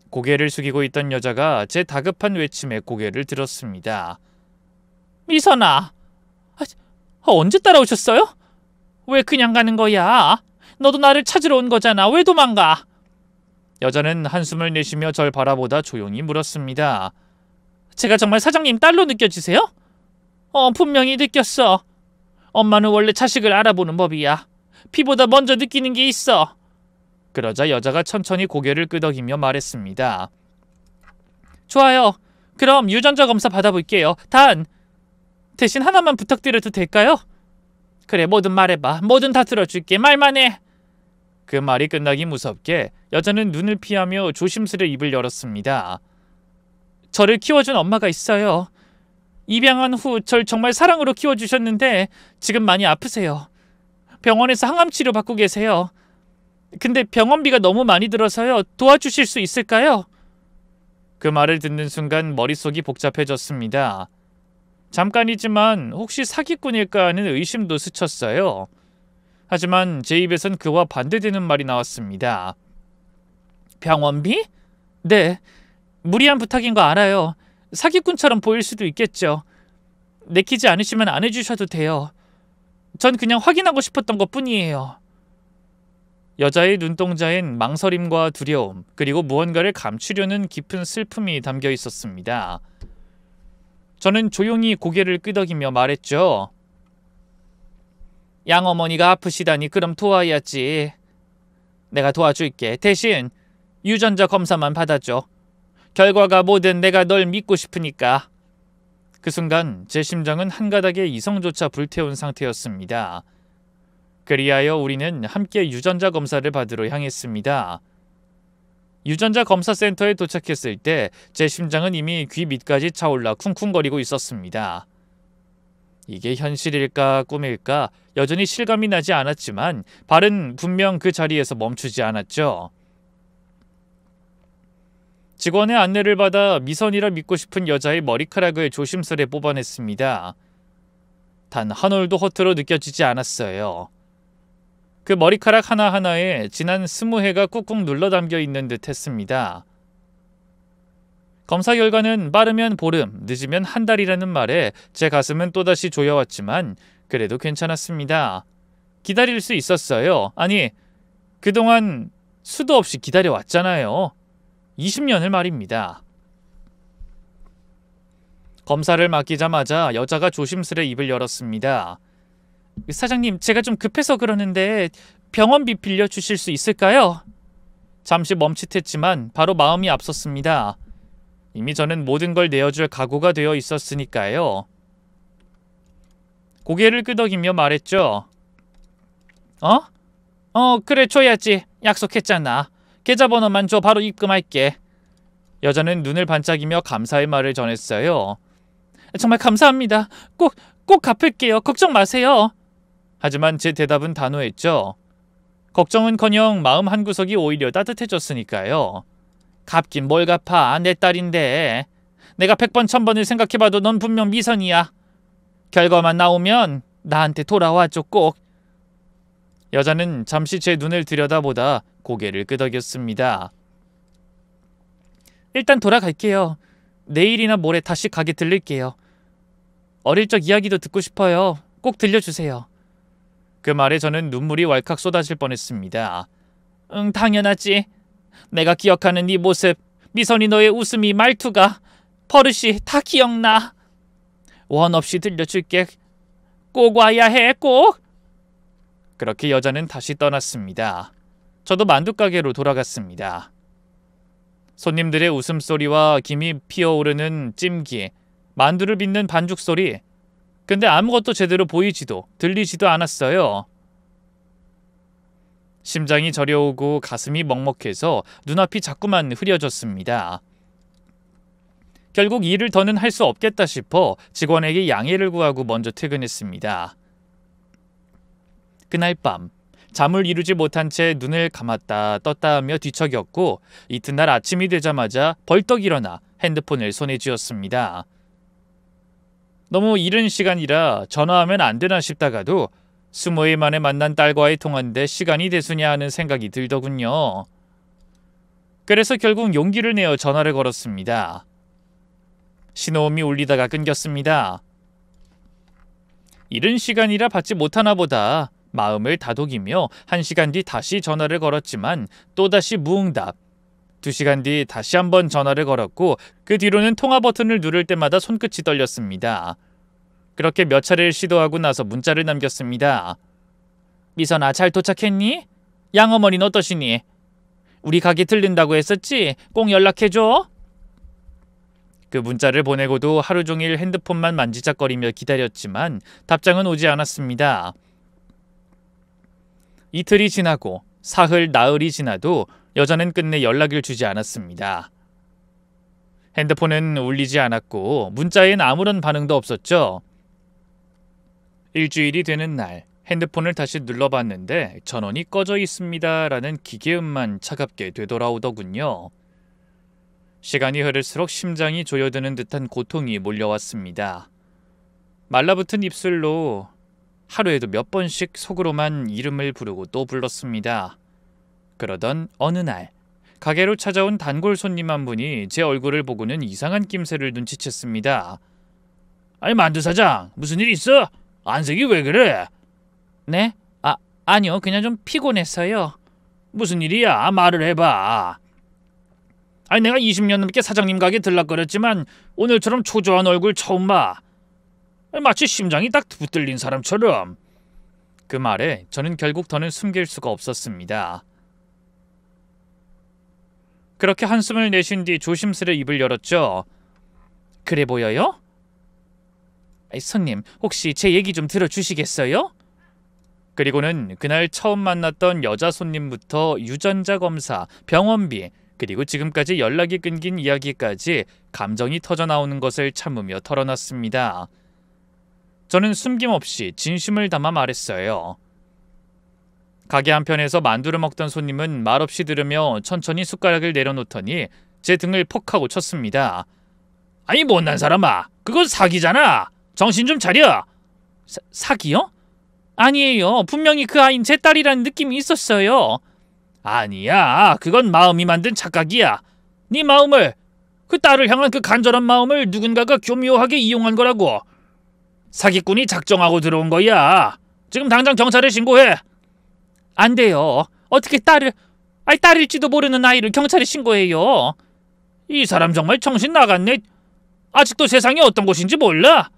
고개를 숙이고 있던 여자가 제 다급한 외침에 고개를 들었습니다. 미선아, 언제 따라오셨어요? 왜 그냥 가는 거야? 너도 나를 찾으러 온 거잖아. 왜 도망가? 여자는 한숨을 내쉬며 절 바라보다 조용히 물었습니다. 제가 정말 사장님 딸로 느껴지세요? 분명히 느꼈어. 엄마는 원래 자식을 알아보는 법이야. 피보다 먼저 느끼는 게 있어. 그러자 여자가 천천히 고개를 끄덕이며 말했습니다. 좋아요. 그럼 유전자 검사 받아볼게요. 대신 하나만 부탁드려도 될까요? 그래, 뭐든 말해봐. 뭐든 다 들어줄게. 말만 해. 그 말이 끝나기 무섭게 여자는 눈을 피하며 조심스레 입을 열었습니다. 저를 키워준 엄마가 있어요. 입양한 후 절 정말 사랑으로 키워주셨는데 지금 많이 아프세요. 병원에서 항암 치료 받고 계세요. 근데 병원비가 너무 많이 들어서요. 도와주실 수 있을까요? 그 말을 듣는 순간 머릿속이 복잡해졌습니다. 잠깐이지만 혹시 사기꾼일까 하는 의심도 스쳤어요. 하지만 제 입에선 그와 반대되는 말이 나왔습니다. 병원비? 네, 무리한 부탁인 거 알아요. 사기꾼처럼 보일 수도 있겠죠. 내키지 않으시면 안 해주셔도 돼요. 전 그냥 확인하고 싶었던 것 뿐이에요. 여자의 눈동자엔 망설임과 두려움, 그리고 무언가를 감추려는 깊은 슬픔이 담겨 있었습니다. 저는 조용히 고개를 끄덕이며 말했죠. 양어머니가 아프시다니 그럼 도와야지. 내가 도와줄게. 대신 유전자 검사만 받아줘. 결과가 뭐든 내가 널 믿고 싶으니까. 그 순간 제 심장은 한 가닥의 이성조차 불태운 상태였습니다. 그리하여 우리는 함께 유전자 검사를 받으러 향했습니다. 유전자 검사 센터에 도착했을 때 제 심장은 이미 귀 밑까지 차올라 쿵쿵거리고 있었습니다. 이게 현실일까 꿈일까 여전히 실감이 나지 않았지만 발은 분명 그 자리에서 멈추지 않았죠. 직원의 안내를 받아 미선이라 믿고 싶은 여자의 머리카락을 조심스레 뽑아냈습니다. 단 한 올도 허투루 느껴지지 않았어요. 그 머리카락 하나하나에 지난 20해가 꾹꾹 눌러 담겨 있는 듯 했습니다. 검사 결과는 빠르면 보름, 늦으면 한 달이라는 말에 제 가슴은 또다시 조여왔지만 그래도 괜찮았습니다. 기다릴 수 있었어요. 아니, 그동안 수도 없이 기다려왔잖아요. 20년을 말입니다. 검사를 맡기자마자 여자가 조심스레 입을 열었습니다. 사장님, 제가 좀 급해서 그러는데 병원비 빌려주실 수 있을까요? 잠시 멈칫했지만 바로 마음이 앞섰습니다. 이미 저는 모든 걸 내어줄 각오가 되어 있었으니까요. 고개를 끄덕이며 말했죠. 그래 줘야지. 약속했잖아. 계좌번호만 줘. 바로 입금할게. 여자는 눈을 반짝이며 감사의 말을 전했어요. 정말 감사합니다. 꼭 갚을게요. 걱정 마세요. 하지만 제 대답은 단호했죠. 걱정은커녕 마음 한구석이 오히려 따뜻해졌으니까요. 갚긴 뭘 갚아. 내 딸인데. 내가 100번 1000번을 생각해봐도 넌 분명 미선이야. 결과만 나오면 나한테 돌아와줘 꼭. 여자는 잠시 제 눈을 들여다보다 고개를 끄덕였습니다. 일단 돌아갈게요. 내일이나 모레 다시 가게 들릴게요. 어릴 적 이야기도 듣고 싶어요. 꼭 들려주세요. 그 말에 저는 눈물이 왈칵 쏟아질 뻔했습니다. 응, 당연하지. 내가 기억하는 네 모습, 미선이 너의 웃음이, 말투가, 버릇이 다 기억나. 원 없이 들려줄게. 꼭 와야 해, 꼭. 그렇게 여자는 다시 떠났습니다. 저도 만두가게로 돌아갔습니다. 손님들의 웃음소리와 김이 피어오르는 찜기, 만두를 빚는 반죽 소리. 근데 아무것도 제대로 보이지도 들리지도 않았어요. 심장이 저려오고 가슴이 먹먹해서 눈앞이 자꾸만 흐려졌습니다. 결국 일을 더는 할 수 없겠다 싶어 직원에게 양해를 구하고 먼저 퇴근했습니다. 그날 밤 잠을 이루지 못한 채 눈을 감았다 떴다 하며 뒤척였고 이튿날 아침이 되자마자 벌떡 일어나 핸드폰을 손에 쥐었습니다. 너무 이른 시간이라 전화하면 안 되나 싶다가도 20일 만에 만난 딸과의 통화인데 시간이 대수냐 하는 생각이 들더군요. 그래서 결국 용기를 내어 전화를 걸었습니다. 신호음이 울리다가 끊겼습니다. 이른 시간이라 받지 못하나 보다 마음을 다독이며 1시간 뒤 다시 전화를 걸었지만 또다시 무응답. 2시간 뒤 다시 한번 전화를 걸었고 그 뒤로는 통화 버튼을 누를 때마다 손끝이 떨렸습니다. 그렇게 몇 차례를 시도하고 나서 문자를 남겼습니다. 미선아, 잘 도착했니? 양어머니는 어떠시니? 우리 가게 들른다고 했었지? 꼭 연락해줘. 그 문자를 보내고도 하루 종일 핸드폰만 만지작거리며 기다렸지만 답장은 오지 않았습니다. 이틀이 지나고 사흘, 나흘이 지나도 여자는 끝내 연락을 주지 않았습니다. 핸드폰은 울리지 않았고 문자엔 아무런 반응도 없었죠. 일주일이 되는 날 핸드폰을 다시 눌러봤는데 전원이 꺼져 있습니다 라는 기계음만 차갑게 되돌아오더군요. 시간이 흐를수록 심장이 조여드는 듯한 고통이 몰려왔습니다. 말라붙은 입술로 하루에도 몇 번씩 속으로만 이름을 부르고 또 불렀습니다. 그러던 어느 날 가게로 찾아온 단골 손님 한 분이 제 얼굴을 보고는 이상한 낌새를 눈치챘습니다. 아니 만두 사장, 무슨 일 있어? 안색이 왜 그래? 네? 아니요, 그냥 좀 피곤했어요. 무슨 일이야? 말을 해봐. 아니 내가 20년 넘게 사장님 가게 들락거렸지만 오늘처럼 초조한 얼굴 처음 봐. 마치 심장이 딱 붙들린 사람처럼. 그 말에 저는 결국 더는 숨길 수가 없었습니다. 그렇게 한숨을 내쉰 뒤 조심스레 입을 열었죠. 그래 보여요? 손님, 혹시 제 얘기 좀 들어주시겠어요? 그리고는 그날 처음 만났던 여자 손님부터 유전자 검사, 병원비, 그리고 지금까지 연락이 끊긴 이야기까지 감정이 터져나오는 것을 참으며 털어놨습니다. 저는 숨김없이 진심을 담아 말했어요. 가게 한편에서 만두를 먹던 손님은 말없이 들으며 천천히 숟가락을 내려놓더니 제 등을 퍽 하고 쳤습니다. 아니 못난 사람아, 그건 사기잖아. 정신 좀 차려. 사기요? 아니에요. 분명히 그 아이는 제 딸이라는 느낌이 있었어요. 아니야, 그건 마음이 만든 착각이야. 네 마음을, 그 딸을 향한 그 간절한 마음을 누군가가 교묘하게 이용한 거라고. 사기꾼이 작정하고 들어온 거야. 지금 당장 경찰에 신고해. 안 돼요. 어떻게 딸일지도 모르는 아이를 경찰에 신고해요. 이 사람 정말 정신 나갔네. 아직도 세상이 어떤 곳인지 몰라.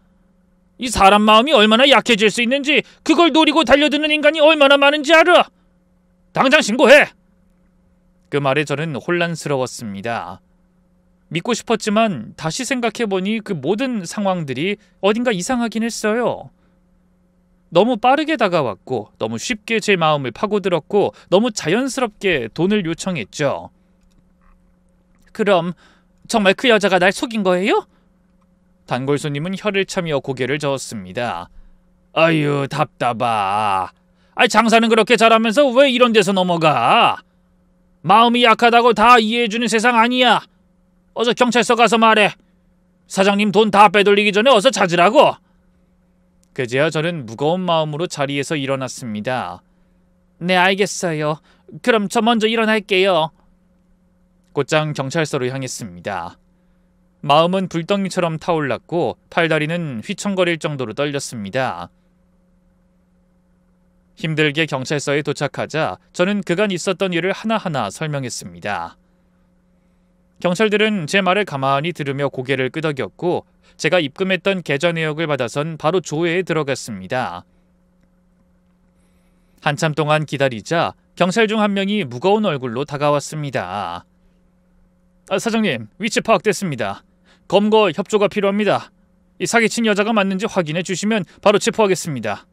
이 사람 마음이 얼마나 약해질 수 있는지, 그걸 노리고 달려드는 인간이 얼마나 많은지 알아. 당장 신고해. 그 말에 저는 혼란스러웠습니다. 믿고 싶었지만 다시 생각해보니 그 모든 상황들이 어딘가 이상하긴 했어요. 너무 빠르게 다가왔고 너무 쉽게 제 마음을 파고들었고 너무 자연스럽게 돈을 요청했죠. 그럼 정말 그 여자가 날 속인 거예요? 단골 손님은 혀를 차며 고개를 저었습니다. 아유, 답답하. 장사는 그렇게 잘하면서 왜 이런 데서 넘어가? 마음이 약하다고 다 이해해주는 세상 아니야. 어서 경찰서 가서 말해. 사장님 돈 다 빼돌리기 전에 어서 찾으라고. 그제야 저는 무거운 마음으로 자리에서 일어났습니다. 네, 알겠어요. 그럼 저 먼저 일어날게요. 곧장 경찰서로 향했습니다. 마음은 불덩이처럼 타올랐고 팔다리는 휘청거릴 정도로 떨렸습니다. 힘들게 경찰서에 도착하자 저는 그간 있었던 일을 하나하나 설명했습니다. 경찰들은 제 말을 가만히 들으며 고개를 끄덕였고 제가 입금했던 계좌 내역을 받아선 바로 조회에 들어갔습니다. 한참 동안 기다리자 경찰 중 한 명이 무거운 얼굴로 다가왔습니다. 사장님, 위치 파악됐습니다. 검거 협조가 필요합니다. 이 사기친 여자가 맞는지 확인해 주시면 바로 체포하겠습니다.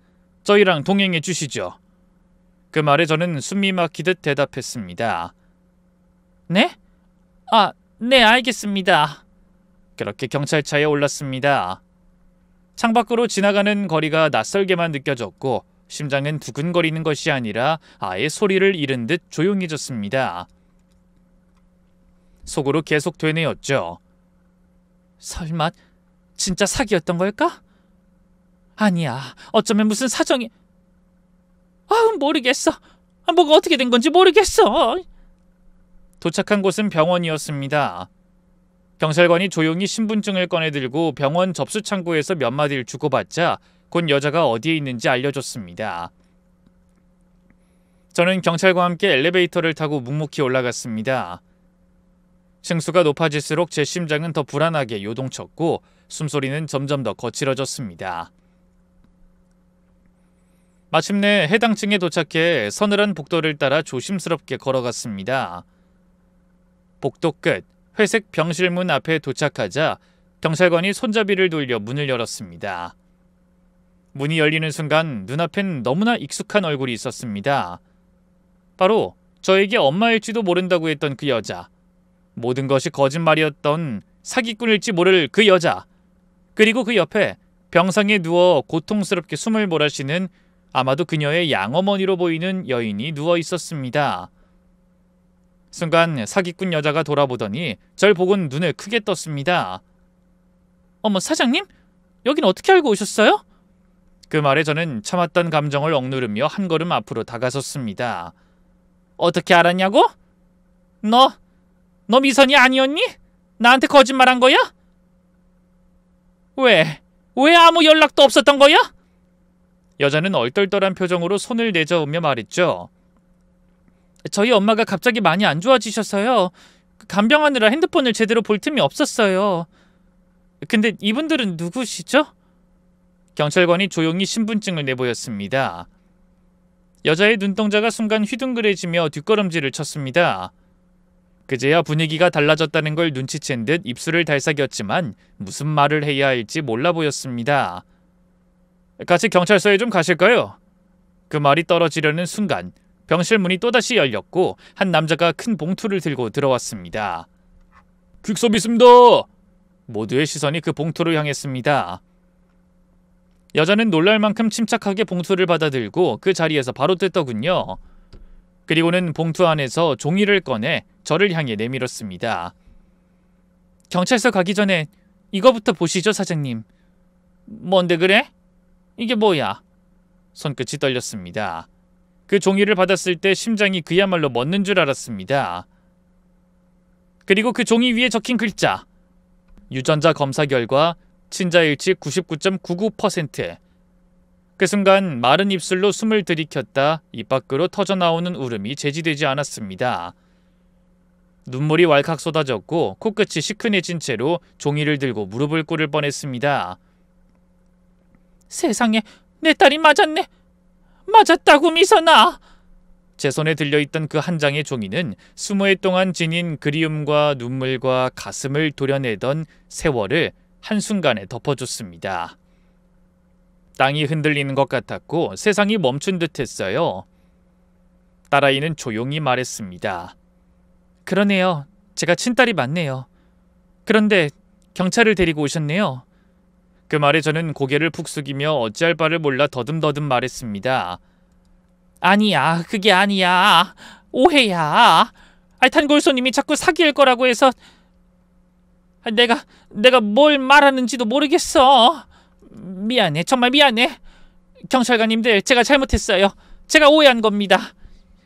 저희랑 동행해 주시죠. 그 말에 저는 숨이 막히듯 대답했습니다. 네? 네, 알겠습니다. 그렇게 경찰차에 올랐습니다. 창밖으로 지나가는 거리가 낯설게만 느껴졌고 심장은 두근거리는 것이 아니라 아예 소리를 잃은 듯 조용해졌습니다. 속으로 계속 되뇌었죠. 설마 진짜 사기였던 걸까? 아니야, 어쩌면 무슨 사정이... 모르겠어. 뭐가 어떻게 된 건지 모르겠어. 도착한 곳은 병원이었습니다. 경찰관이 조용히 신분증을 꺼내들고 병원 접수 창구에서 몇 마디를 주고받자 곧 여자가 어디에 있는지 알려줬습니다. 저는 경찰과 함께 엘리베이터를 타고 묵묵히 올라갔습니다. 층수가 높아질수록 제 심장은 더 불안하게 요동쳤고 숨소리는 점점 더 거칠어졌습니다. 마침내 해당 층에 도착해 서늘한 복도를 따라 조심스럽게 걸어갔습니다. 복도 끝 회색 병실문 앞에 도착하자 경찰관이 손잡이를 돌려 문을 열었습니다. 문이 열리는 순간 눈앞엔 너무나 익숙한 얼굴이 있었습니다. 바로 저에게 엄마일지도 모른다고 했던 그 여자. 모든 것이 거짓말이었던 사기꾼일지 모를 그 여자. 그리고 그 옆에 병상에 누워 고통스럽게 숨을 몰아쉬는 아마도 그녀의 양어머니로 보이는 여인이 누워 있었습니다. 순간 사기꾼 여자가 돌아보더니 절 보곤 눈을 크게 떴습니다. 어머, 사장님? 여긴 어떻게 알고 오셨어요? 그 말에 저는 참았던 감정을 억누르며 한 걸음 앞으로 다가섰습니다. 어떻게 알았냐고? 너 미선이 아니었니? 나한테 거짓말한 거야? 왜 아무 연락도 없었던 거야? 여자는 얼떨떨한 표정으로 손을 내저으며 말했죠. 저희 엄마가 갑자기 많이 안 좋아지셔서요. 간병하느라 핸드폰을 제대로 볼 틈이 없었어요. 근데 이분들은 누구시죠? 경찰관이 조용히 신분증을 내보였습니다. 여자의 눈동자가 순간 휘둥그레지며 뒷걸음질을 쳤습니다. 그제야 분위기가 달라졌다는 걸 눈치챈 듯 입술을 달싹였지만 무슨 말을 해야 할지 몰라 보였습니다. 같이 경찰서에 좀 가실까요? 그 말이 떨어지려는 순간 병실 문이 또다시 열렸고 한 남자가 큰 봉투를 들고 들어왔습니다. 퀵서비스입니다. 모두의 시선이 그 봉투를 향했습니다. 여자는 놀랄 만큼 침착하게 봉투를 받아들고 그 자리에서 바로 뜯더군요. 그리고는 봉투 안에서 종이를 꺼내 저를 향해 내밀었습니다. 경찰서 가기 전에 이거부터 보시죠, 사장님. 뭔데 그래? 이게 뭐야? 손끝이 떨렸습니다. 그 종이를 받았을 때 심장이 그야말로 멎는 줄 알았습니다. 그리고 그 종이 위에 적힌 글자. 유전자 검사 결과 친자일치 99.99%. 그 순간 마른 입술로 숨을 들이켰다 입 밖으로 터져나오는 울음이 제지되지 않았습니다. 눈물이 왈칵 쏟아졌고 코끝이 시큰해진 채로 종이를 들고 무릎을 꿇을 뻔했습니다. 세상에, 내 딸이 맞았네. 맞았다고, 미선아. 제 손에 들려있던 그 한 장의 종이는 20해 동안 지닌 그리움과 눈물과 가슴을 도려내던 세월을 한순간에 덮어줬습니다. 땅이 흔들리는 것 같았고 세상이 멈춘 듯 했어요. 딸아이는 조용히 말했습니다. 그러네요. 제가 친딸이 맞네요. 그런데 경찰을 데리고 오셨네요. 그 말에 저는 고개를 푹 숙이며 어찌할 바를 몰라 더듬더듬 말했습니다. 아니야, 그게 아니야. 오해야. 탄골손님이 자꾸 사기일 거라고 해서 내가 뭘 말하는지도 모르겠어. 미안해, 정말 미안해. 경찰관님들, 제가 잘못했어요. 제가 오해한 겁니다.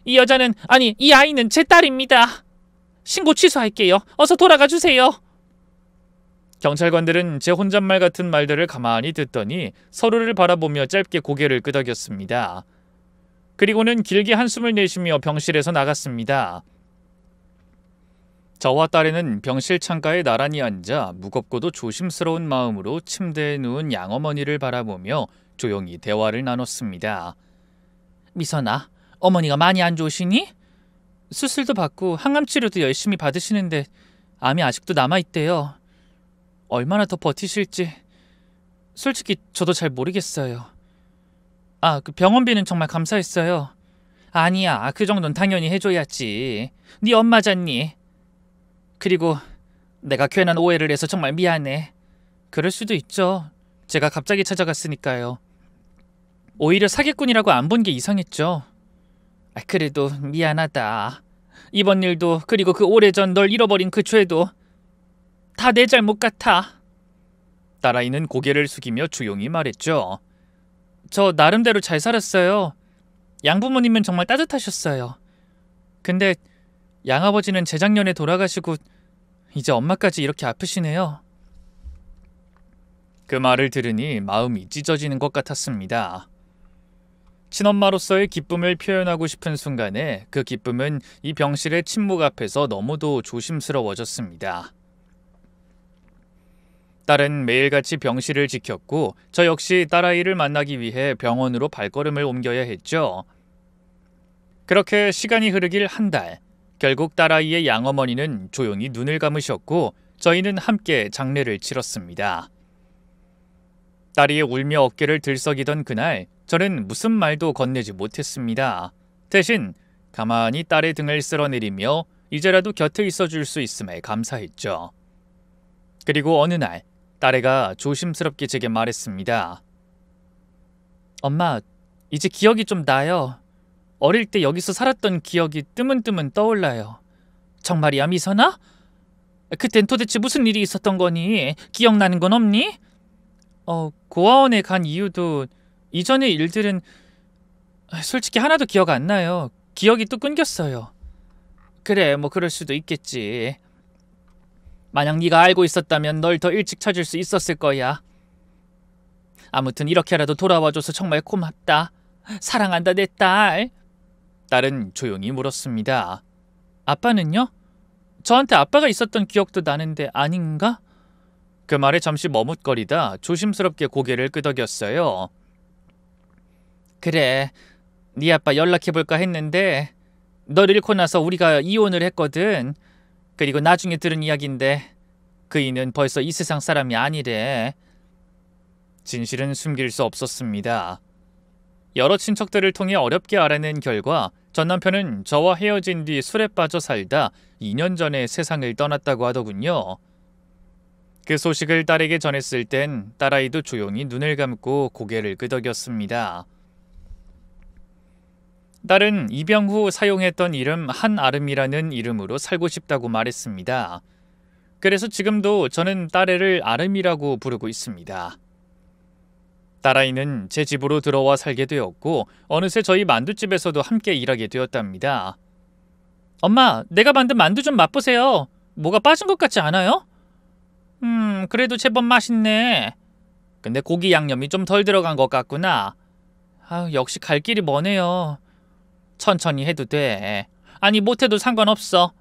이 여자는, 아니, 이 아이는 제 딸입니다. 신고 취소할게요. 어서 돌아가 주세요. 경찰관들은 제 혼잣말 같은 말들을 가만히 듣더니 서로를 바라보며 짧게 고개를 끄덕였습니다. 그리고는 길게 한숨을 내쉬며 병실에서 나갔습니다. 저와 딸애는 병실 창가에 나란히 앉아 무겁고도 조심스러운 마음으로 침대에 누운 양어머니를 바라보며 조용히 대화를 나눴습니다. 미선아, 어머니가 많이 안 좋으시니? 수술도 받고 항암치료도 열심히 받으시는데 암이 아직도 남아있대요. 얼마나 더 버티실지 솔직히 저도 잘 모르겠어요. 그 병원비는 정말 감사했어요. 아니야, 그 정도는 당연히 해줘야지. 네 엄마잖니. 그리고 내가 괜한 오해를 해서 정말 미안해. 그럴 수도 있죠. 제가 갑자기 찾아갔으니까요. 오히려 사기꾼이라고 안 본 게 이상했죠. 그래도 미안하다. 이번 일도 그리고 그 오래전 널 잃어버린 그 죄도 다 내 잘못 같아. 딸아이는 고개를 숙이며 조용히 말했죠. 저 나름대로 잘 살았어요. 양부모님은 정말 따뜻하셨어요. 근데 양아버지는 재작년에 돌아가시고 이제 엄마까지 이렇게 아프시네요. 그 말을 들으니 마음이 찢어지는 것 같았습니다. 친엄마로서의 기쁨을 표현하고 싶은 순간에 그 기쁨은 이 병실의 침묵 앞에서 너무도 조심스러워졌습니다. 딸은 매일같이 병실을 지켰고 저 역시 딸아이를 만나기 위해 병원으로 발걸음을 옮겨야 했죠. 그렇게 시간이 흐르길 한 달. 결국 딸아이의 양어머니는 조용히 눈을 감으셨고 저희는 함께 장례를 치렀습니다. 딸이 울며 어깨를 들썩이던 그날 저는 무슨 말도 건네지 못했습니다. 대신 가만히 딸의 등을 쓸어내리며 이제라도 곁에 있어줄 수 있음에 감사했죠. 그리고 어느 날 딸애가 조심스럽게 제게 말했습니다. 엄마, 이제 기억이 좀 나요. 어릴 때 여기서 살았던 기억이 뜨문뜨문 떠올라요. 정말이야, 미선아? 그땐 도대체 무슨 일이 있었던 거니? 기억나는 건 없니? 고아원에 간 이유도 이전의 일들은 솔직히 하나도 기억 안 나요. 기억이 또 끊겼어요. 그래, 뭐 그럴 수도 있겠지. 만약 네가 알고 있었다면 널 더 일찍 찾을 수 있었을 거야. 아무튼 이렇게라도 돌아와줘서 정말 고맙다. 사랑한다, 내 딸. 딸은 조용히 물었습니다. 아빠는요? 저한테 아빠가 있었던 기억도 나는데 아닌가? 그 말에 잠시 머뭇거리다 조심스럽게 고개를 끄덕였어요. 그래, 네 아빠 연락해볼까 했는데 널 잃고 나서 우리가 이혼을 했거든. 그리고 나중에 들은 이야기인데 그이는 벌써 이 세상 사람이 아니래. 진실은 숨길 수 없었습니다. 여러 친척들을 통해 어렵게 알아낸 결과 전 남편은 저와 헤어진 뒤 술에 빠져 살다 2년 전에 세상을 떠났다고 하더군요. 그 소식을 딸에게 전했을 땐 딸아이도 조용히 눈을 감고 고개를 끄덕였습니다. 딸은 입양 후 사용했던 이름 한아름이라는 이름으로 살고 싶다고 말했습니다. 그래서 지금도 저는 딸애를 아름이라고 부르고 있습니다. 딸아이는 제 집으로 들어와 살게 되었고 어느새 저희 만두집에서도 함께 일하게 되었답니다. 엄마, 내가 만든 만두 좀 맛보세요. 뭐가 빠진 것 같지 않아요? 그래도 제법 맛있네. 근데 고기 양념이 좀 덜 들어간 것 같구나. 역시 갈 길이 머네요. 천천히 해도 돼. 아니, 못해도 상관없어.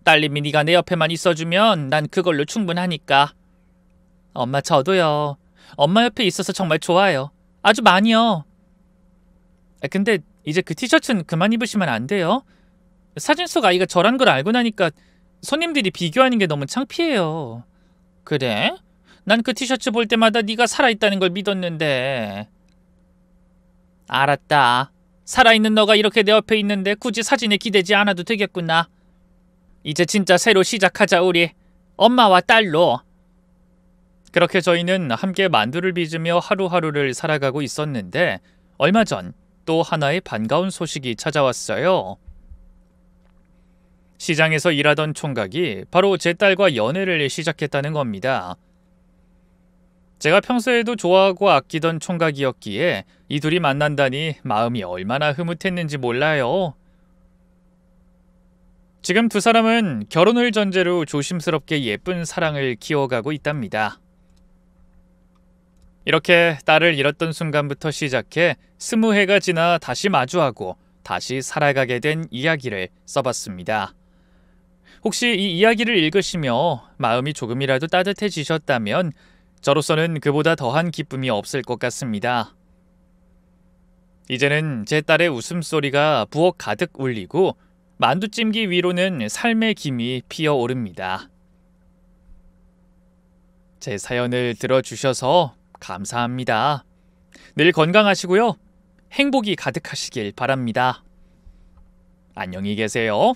딸님이 네가 내 옆에만 있어주면 난 그걸로 충분하니까. 엄마, 저도요. 엄마 옆에 있어서 정말 좋아요. 아주 많이요. 근데 이제 그 티셔츠는 그만 입으시면 안 돼요. 사진 속 아이가 저란 걸 알고 나니까 손님들이 비교하는 게 너무 창피해요. 그래? 난 그 티셔츠 볼 때마다 네가 살아있다는 걸 믿었는데. 알았다. 살아있는 너가 이렇게 내 옆에 있는데 굳이 사진에 기대지 않아도 되겠구나. 이제 진짜 새로 시작하자 우리. 엄마와 딸로. 그렇게 저희는 함께 만두를 빚으며 하루하루를 살아가고 있었는데 얼마 전 또 하나의 반가운 소식이 찾아왔어요. 시장에서 일하던 총각이 바로 제 딸과 연애를 시작했다는 겁니다. 제가 평소에도 좋아하고 아끼던 총각이었기에 이 둘이 만난다니 마음이 얼마나 흐뭇했는지 몰라요. 지금 두 사람은 결혼을 전제로 조심스럽게 예쁜 사랑을 키워가고 있답니다. 이렇게 딸을 잃었던 순간부터 시작해 20해가 지나 다시 마주하고 다시 살아가게 된 이야기를 써봤습니다. 혹시 이 이야기를 읽으시며 마음이 조금이라도 따뜻해지셨다면 저로서는 그보다 더한 기쁨이 없을 것 같습니다. 이제는 제 딸의 웃음소리가 부엌 가득 울리고 만두찜기 위로는 삶의 김이 피어오릅니다. 제 사연을 들어주셔서 감사합니다. 늘 건강하시고요. 행복이 가득하시길 바랍니다. 안녕히 계세요.